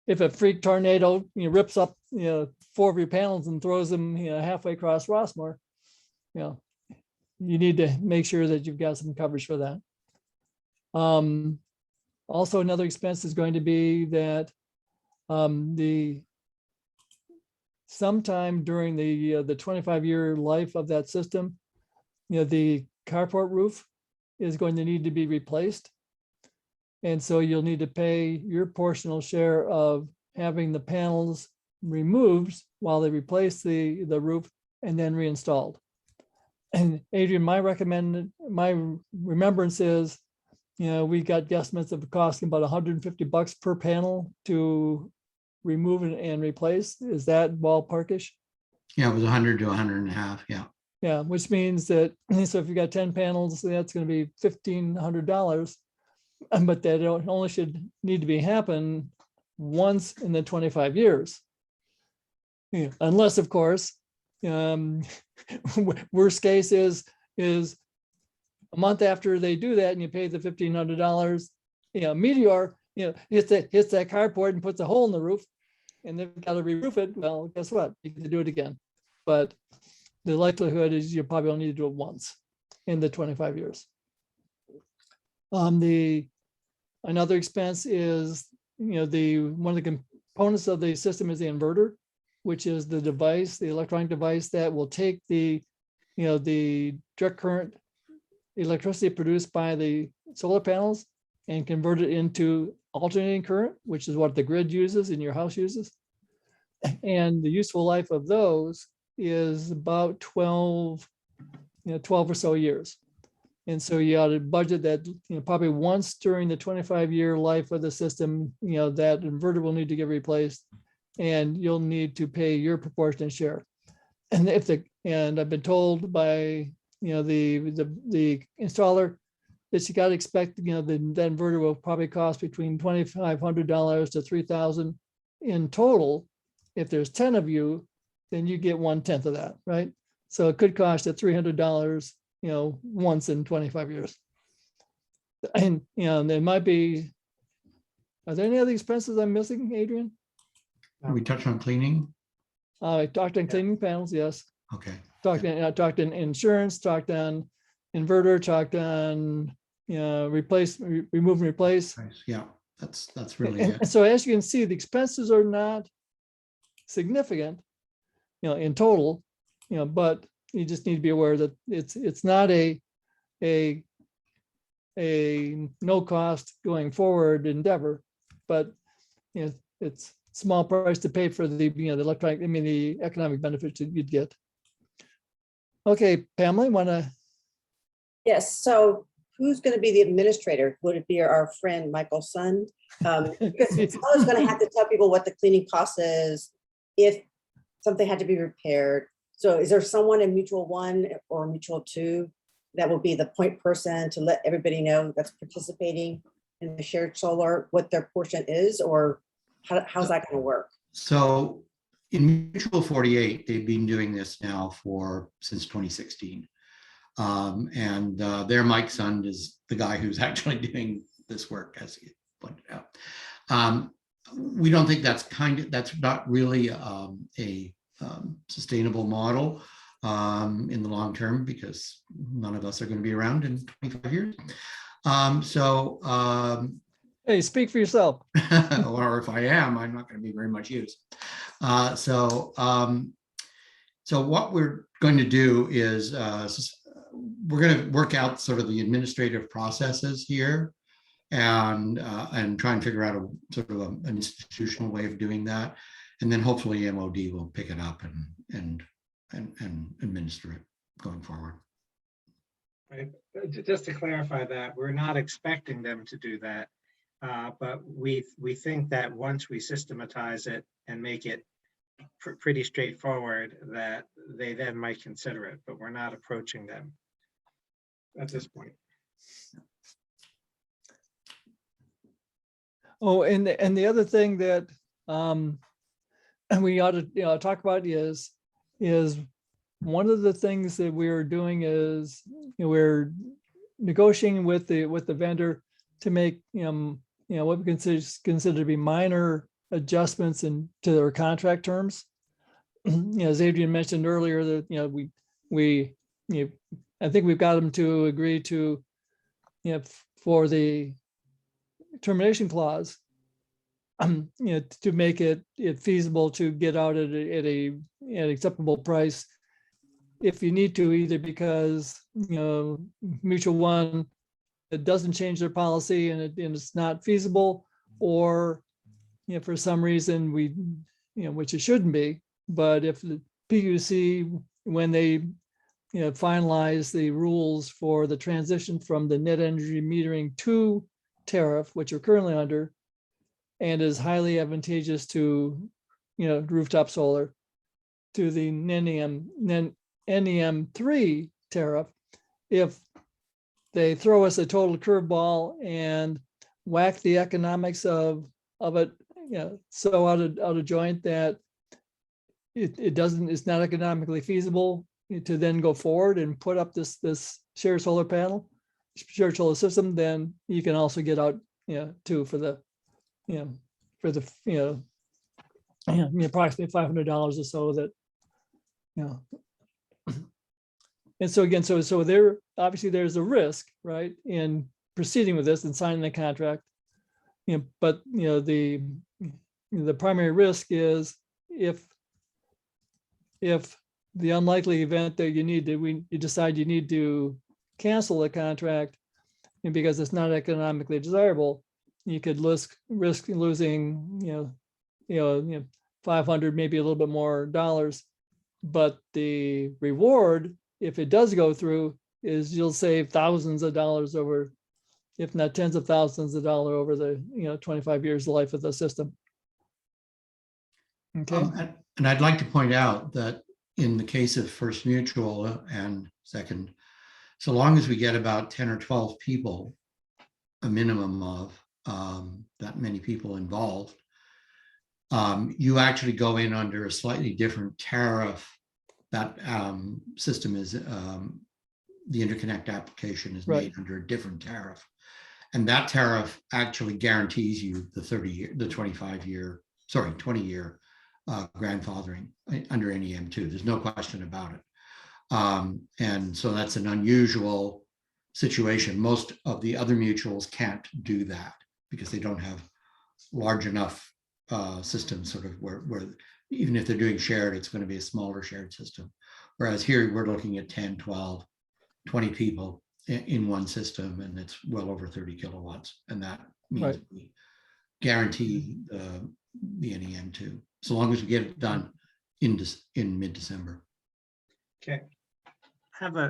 if a freak tornado rips up 4 of your panels and throws them halfway across Rossmoor, you need to make sure that you've got some coverage for that. Also, another expense is going to be that sometime during the 25-year life of that system, the carport roof is going to need to be replaced. And so you'll need to pay your portional share of having the panels removed while they replace the roof and then reinstalled. And Adrian, my remembrance is, we got guesstimates of costing about $150 per panel to remove and replace. Is that ballparkish? Yeah, it was 100 to 150. Yeah. Yeah, which means that, so if you got 10 panels, that's going to be $1,500, but that only should need to be happen once in the 25 years. Unless, of course, worst case is a month after they do that and you pay the $1,500, Meteor, hits that carport and puts a hole in the roof and they've got to re-roof it. Well, guess what? You can do it again. But the likelihood is you probably only need to do it once in the 25 years. Another expense is, one of the components of the system is the inverter, which is the device, the electronic device that will take the direct current electricity produced by the solar panels and convert it into alternating current, which is what the grid uses and your house uses. And the useful life of those is about 12 or so years. And so you ought to budget that, probably once during the 25-year life of the system, that inverter will need to get replaced and you'll need to pay your proportionate share. And I've been told by, the installer that you got to expect, the inverter will probably cost between $2,500 to $3,000 in total. If there's 10 of you, then you get 1/10 of that, right? So it could cost you $300, once in 25 years. And, there might be, are there any other expenses I'm missing, Adrian? We touched on cleaning. I talked on cleaning panels, yes. Okay. Talked in insurance, talked on inverter, talked on, remove and replace. Nice. Yeah, that's really And it. so as you can see, the expenses are not significant, in total, but you just need to be aware that it's not a no cost going forward endeavor, but it's small price to pay for the the economic benefits that you'd get. Okay, Pamela, want to? Yes, so who's going to be the administrator? Would it be our friend Michael Sun? Because Paula's going to have to tell people what the cleaning cost is if something had to be repaired. So is there someone in Mutual 1 or Mutual 2 that will be the point person to let everybody know that's participating in the shared solar, what their portion is, or how's that going to work? So in Mutual 48, they've been doing this now since 2016. And their Mike Sund is the guy who's actually doing this work, as he pointed out. We don't think that's not really a sustainable model in the long term, because none of us are going to be around in 25 years. Hey, speak for yourself. Or if I am, I'm not going to be very much use. So what we're going to do is we're going to work out sort of the administrative processes here and try and figure out a sort of an institutional way of doing that. And then hopefully MOD will pick it up and administer it going forward. Right. Just to clarify that, we're not expecting them to do that. But we think that once we systematize it and make it pretty straightforward, that they then might consider it, but we're not approaching them at this point. Oh, and the other thing that and we ought to talk about is one of the things that we're doing is we're negotiating with the vendor to make what we consider to be minor adjustments to their contract terms. As Adrian mentioned earlier, that we I think we've got them to agree to for the termination clause, to make it feasible to get out at an acceptable price if you need to, either because Mutual One, it doesn't change their policy and it's not feasible, or for some reason which it shouldn't be, but if the PUC, when they finalize the rules for the transition from the net energy metering 2 tariff, which are currently under, and is highly advantageous to rooftop solar, to the NEM 3 tariff, if they throw us a total curveball and whack the economics of it so out of joint that it's not economically feasible to then go forward and put up this shared solar system, then you can also get out too for the approximately $500 or so that and so again, so there obviously there's a risk, right, in proceeding with this and signing the contract, but the primary risk is if the unlikely event that you decide you need to cancel the contract, and because it's not economically desirable, you could risk losing 500, maybe a little bit more dollars, but the reward, if it does go through, is you'll save thousands of dollars over, if not tens of thousands of dollars over the 25 years life of the system. Okay. And I'd like to point out that in the case of First Mutual and Second, so long as we get about 10 or 12 people, a minimum of that many people involved, you actually go in under a slightly different tariff. That system is, the interconnect application is made under a different tariff. And that tariff actually guarantees you the 20-year grandfathering under NEM 2. There's no question about it. And so that's an unusual situation. Most of the other mutuals can't do that because they don't have large enough systems sort of where even if they're doing shared, it's going to be a smaller shared system. Whereas here we're looking at 10, 12, 20 people in one system, and it's well over 30 kilowatts. And that means we guarantee the NEM 2, so long as we get it done in mid-December. Okay.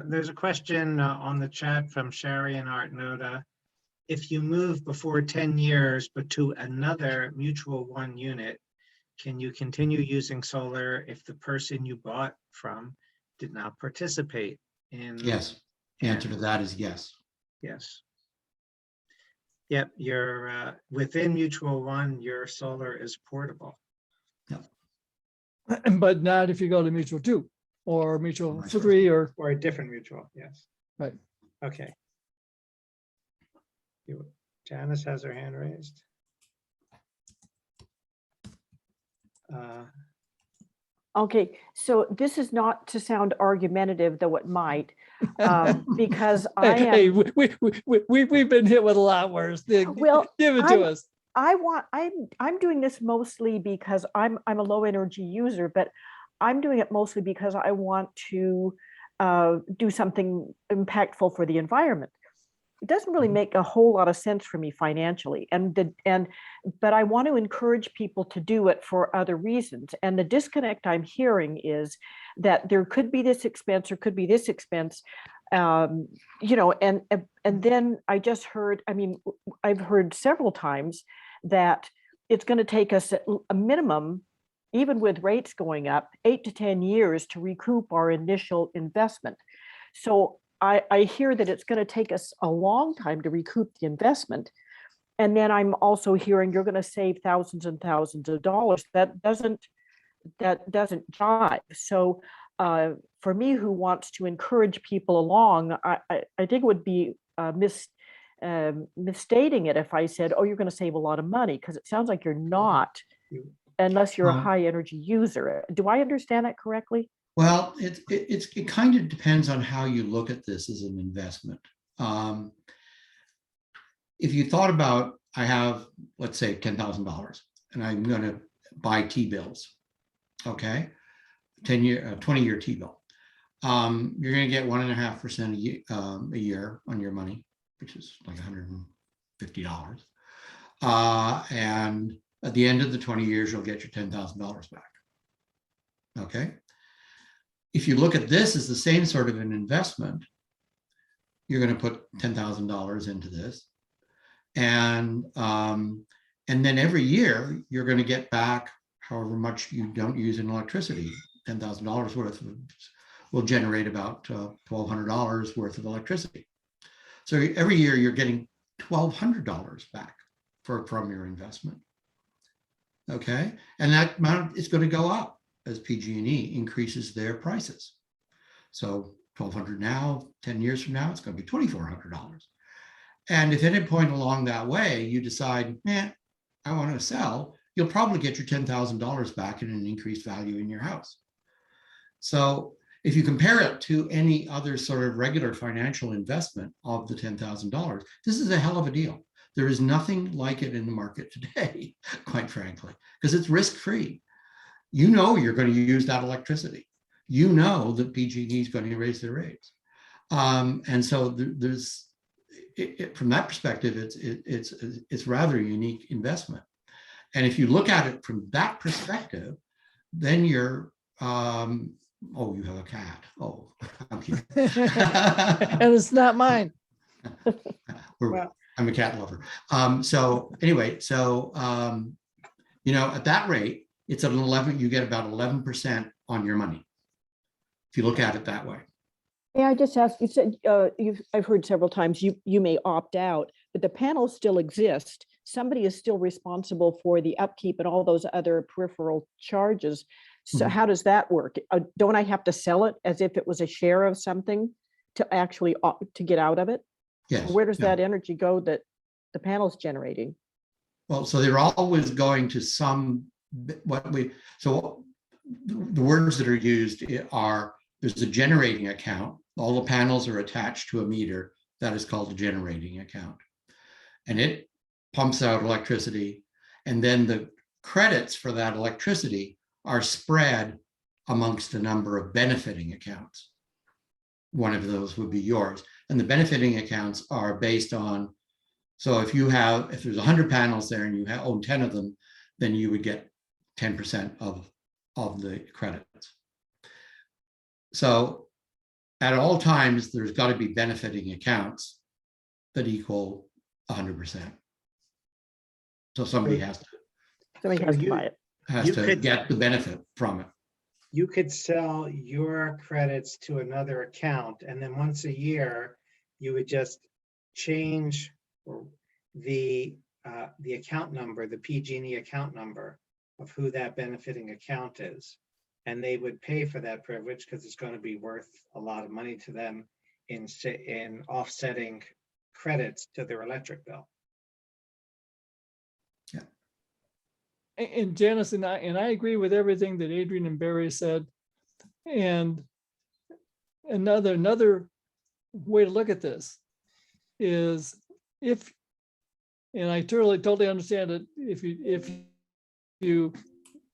There's a question on the chat from Sherry and Art Noda. If you move before 10 years, but to another Mutual One unit, can you continue using solar if the person you bought from did not participate in? Yes. The answer to that is yes. Yes. Yep. You're within Mutual One, your solar is portable. Yep. But not if you go to Mutual 2 or Mutual 3 or a different mutual. Yes. Right. Okay. Janice has her hand raised. Okay, so this is not to sound argumentative, though it might, because I am. Hey, we've been hit with a lot worse. Well, give it to us. I'm doing this mostly because I'm a low energy user, but I'm doing it mostly because I want to do something impactful for the environment. It doesn't really make a whole lot of sense for me financially, but I want to encourage people to do it for other reasons. And the disconnect I'm hearing is that there could be this expense or could be this expense, and then I just heard, I've heard several times that it's going to take us a minimum, even with rates going up, 8 to 10 years to recoup our initial investment. So I hear that it's going to take us a long time to recoup the investment. And then I'm also hearing you're going to save thousands and thousands of dollars. That doesn't jive. So for me, who wants to encourage people along, I think it would be misstating it if I said, oh, you're going to save a lot of money, because it sounds like you're not, unless you're a high energy user. Do I understand that correctly? Well, it kind of depends on how you look at this as an investment. If you thought about, I have, let's say, $10,000 and I'm going to buy T-bills, okay? 20-year T-bill. You're going to get 1.5% a year on your money, which is like $150. And at the end of the 20 years, you'll get your $10,000 back, okay? If you look at this as the same sort of an investment, you're going to put $10,000 into this. And then every year you're going to get back however much you don't use in electricity. $10,000 worth will generate about $1,200 worth of electricity. So every year you're getting $1,200 back from your investment. Okay, and that amount is going to go up as PG&E increases their prices. So $1,200 now, 10 years from now, it's going to be $2,400. And if at any point along that way you decide, I want to sell, you'll probably get your $10,000 back in an increased value in your house. So if you compare it to any other sort of regular financial investment of the $10,000, this is a hell of a deal. There is nothing like it in the market today, quite frankly, because it's risk-free. You know you're going to use that electricity. You know that PG&E is going to raise their rates. And so there's, from that perspective, it's rather a unique investment. And if you look at it from that perspective, then you're, oh, you have a cat. Oh, I'm kidding. And it's not mine. I'm a cat lover. So anyway, so, at that rate, it's at 11, you get about 11% on your money, if you look at it that way. Yeah, I just asked, you said, I've heard several times you may opt out, but the panels still exist. Somebody is still responsible for the upkeep and all those other peripheral charges. So how does that work? Don't I have to sell it as if it was a share of something to actually to get out of it? Yes. Where does that energy go that the panel's generating? Well, so they're always going to so the words that are used are, there's a generating account. All the panels are attached to a meter that is called a generating account. And it pumps out electricity. And then the credits for that electricity are spread amongst a number of benefiting accounts. One of those would be yours. And the benefiting accounts are based on, so if there's 100 panels there and you own 10 of them, then you would get 10% of the credits. So at all times, there's got to be benefiting accounts that equal 100%. So somebody has to buy it. Has to get the benefit from it. You could sell your credits to another account, and then once a year, you would just change the account number, the PG&E account number of who that benefiting account is. And they would pay for that privilege because it's going to be worth a lot of money to them in offsetting credits to their electric bill. Yeah. And Janice and I agree with everything that Adrian and Barry said. And another way to look at this is and I totally understand it. If you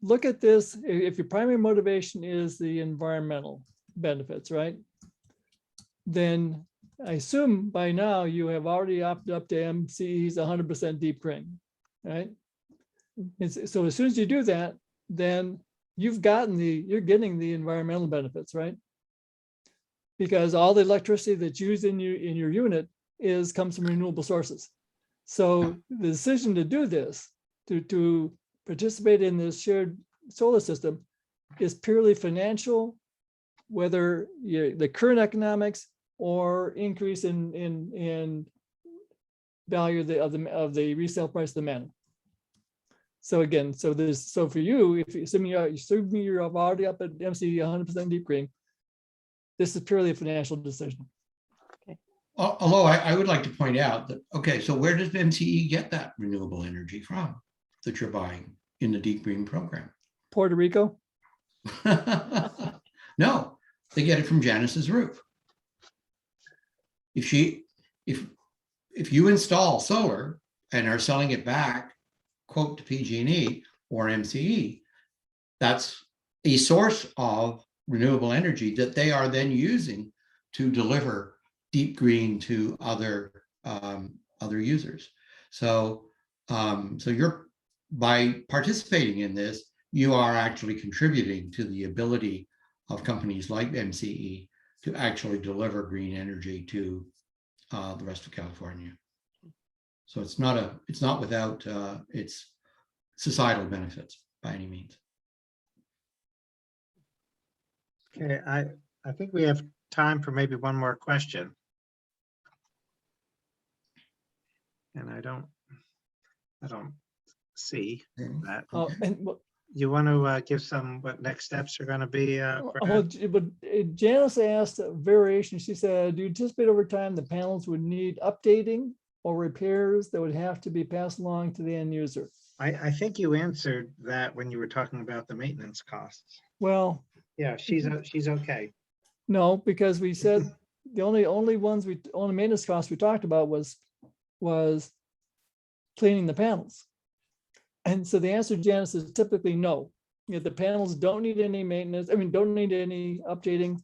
look at this, if your primary motivation is the environmental benefits, right? Then I assume by now you have already opted up to MCE's 100% deep cleaning, right? And so as soon as you do that, then you're getting the environmental benefits, right? Because all the electricity that's used in your unit comes from renewable sources. So the decision to do this, to participate in this shared solar system, is purely financial, whether the current economics or increase in value of the resale price of the manor. So again, so for you, if assuming you're already up at MCE 100% deep green, this is purely a financial decision. Although I would like to point out that, okay, so where does MCE get that renewable energy from that you're buying in the deep green program? Puerto Rico? No, they get it from Janice's roof. If you install solar and are selling it back, quote, to PG&E or MCE, that's a source of renewable energy that they are then using to deliver deep green to other users. So you're, by participating in this, you are actually contributing to the ability of companies like MCE to actually deliver green energy to the rest of California. So it's not without its societal benefits by any means. Okay, I think we have time for maybe one more question. And I don't see that. And You want to give what next steps are going to be? but Janice asked a variation. She said, do you anticipate over time the panels would need updating or repairs that would have to be passed along to the end user? I think you answered that when you were talking about the maintenance costs. Well, Yeah, she's okay. no, because we said the only maintenance costs we talked about was cleaning the panels. And so the answer, Janice, is typically no. The panels don't need any maintenance. I mean, don't need any updating.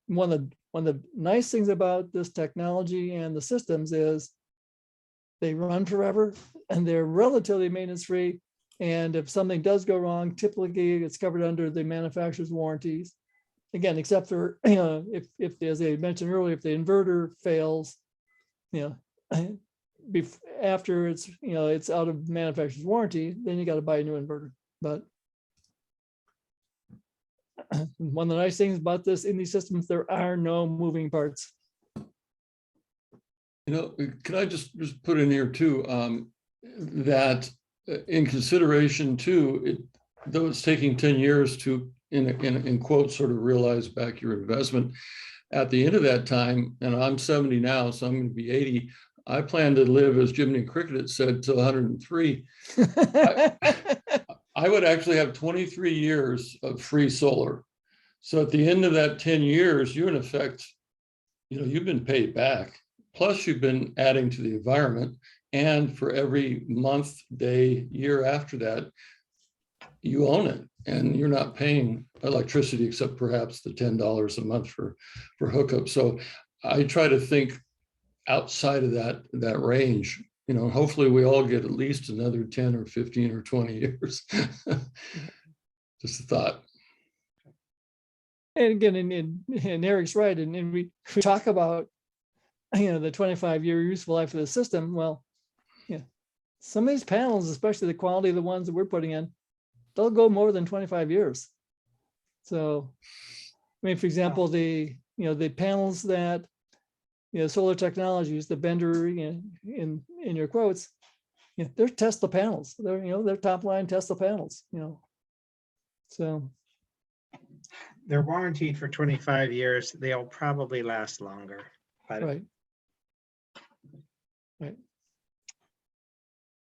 One of the nice things about this technology and the systems is they run forever and they're relatively maintenance free. And if something does go wrong, typically it's covered under the manufacturer's warranties. Again, except for, if as I mentioned earlier, if the inverter fails, after it's out of manufacturer's warranty, then you got to buy a new inverter. But one of the nice things about this in these systems, there are no moving parts. Can I just put in here too, that in consideration too, though it's taking 10 years to, in quotes, sort of realize back your investment, at the end of that time, and I'm 70 now, so I'm going to be 80, I plan to live, as Jiminy Cricket said, till 103. I would actually have 23 years of free solar. So at the end of that 10 years, you in effect, you've been paid back. Plus you've been adding to the environment. And for every month, day, year after that, you own it and you're not paying electricity except perhaps the $10 a month for hookup. So I try to think outside of that range. Hopefully we all get at least another 10 or 15 or 20 years. Just a thought. And again, and Eric's right. And we talk about, the 25-year useful life of the system. Well, some of these panels, especially the quality of the ones that we're putting in, they'll go more than 25 years. So, I mean, for example, the panels that, Solar Technologies, the vendor in your quotes, they're Tesla panels. They're top line Tesla panels, So They're warranted for 25 years. They'll probably last longer. But right.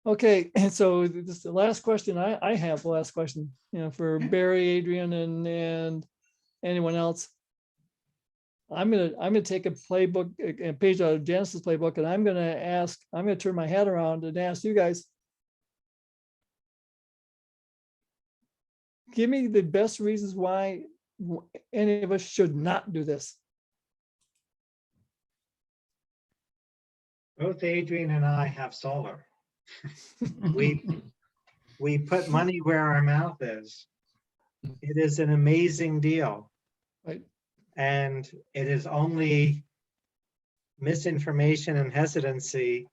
Okay, and so this is the last question I have. The last question, for Barry, Adrian, and anyone else. I'm gonna take a playbook, a page out of Janice's playbook, and I'm gonna turn my head around and ask you guys, give me the best reasons why any of us should not do this. both Adrian and I have solar. We put money where our mouth is. It is an amazing deal. Right. And it is only misinformation and hesitancy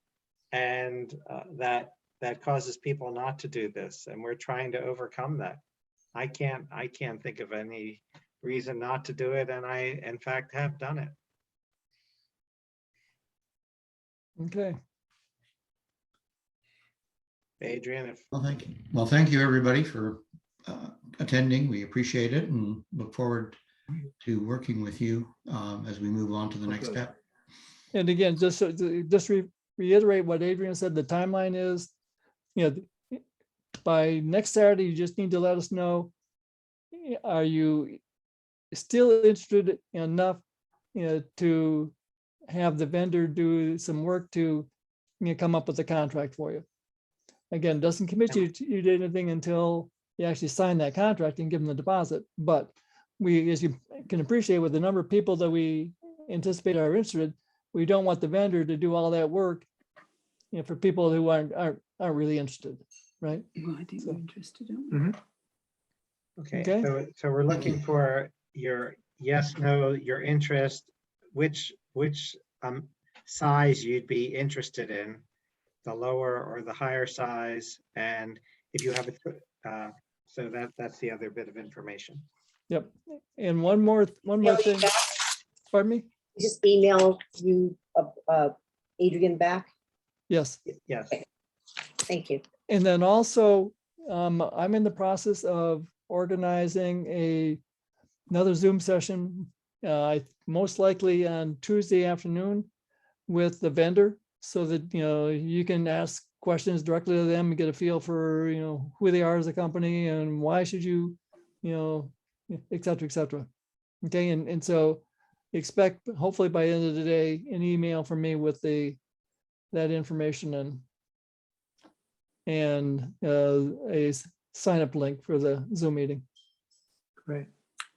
and that causes people not to do this. And we're trying to overcome that. I can't think of any reason not to do it. And I, in fact, have done it. Okay. Adrian, if, Well, thank you. Well, thank you, everybody, for attending. We appreciate it and look forward to working with you as we move on to the next Okay. step. And again, just reiterate what Adrian said, the timeline is, by next Saturday, you just need to let us know, are you still interested enough, to have the vendor do some work to, come up with a contract for you. Again, doesn't commit you to anything until you actually sign that contract and give them the deposit. But we, as you can appreciate, with the number of people that we anticipate are interested, we don't want the vendor to do all that work, for people who aren't really interested, right? Well, I think So- we're interested, aren't we? okay, Okay. so we're looking for your yes, no, your interest, which size you'd be interested in, the lower or the higher size, and if you have so that's the other bit of information. Yep. And one more Email you thing. back? Pardon me? Just email you, Adrian back. Yes. Yes, Thank you. And then also, I'm in the process of organizing another Zoom session, most likely on Tuesday afternoon with the vendor, so that, you can ask questions directly to them and get a feel for, who they are as a company and why should you, et cetera, et cetera. Okay, and so expect, hopefully by the end of the day, an email from me with that information and a sign up link for the Zoom meeting. Great.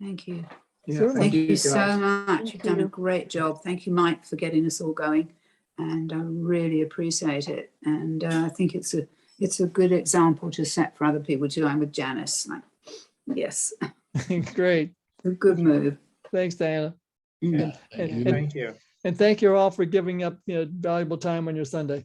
Thank you. Certainly. Thank you so much. Thank You've done a you. great job. Thank you, Mike, for getting us all going. And I really appreciate it. And I think it's a good example to set for other people too. I'm with Janice. Like, yes, Great. a good move. Thanks, Diana. Mm. And- Thank you. and- thank you. And thank you all for giving up, valuable time on your Sunday.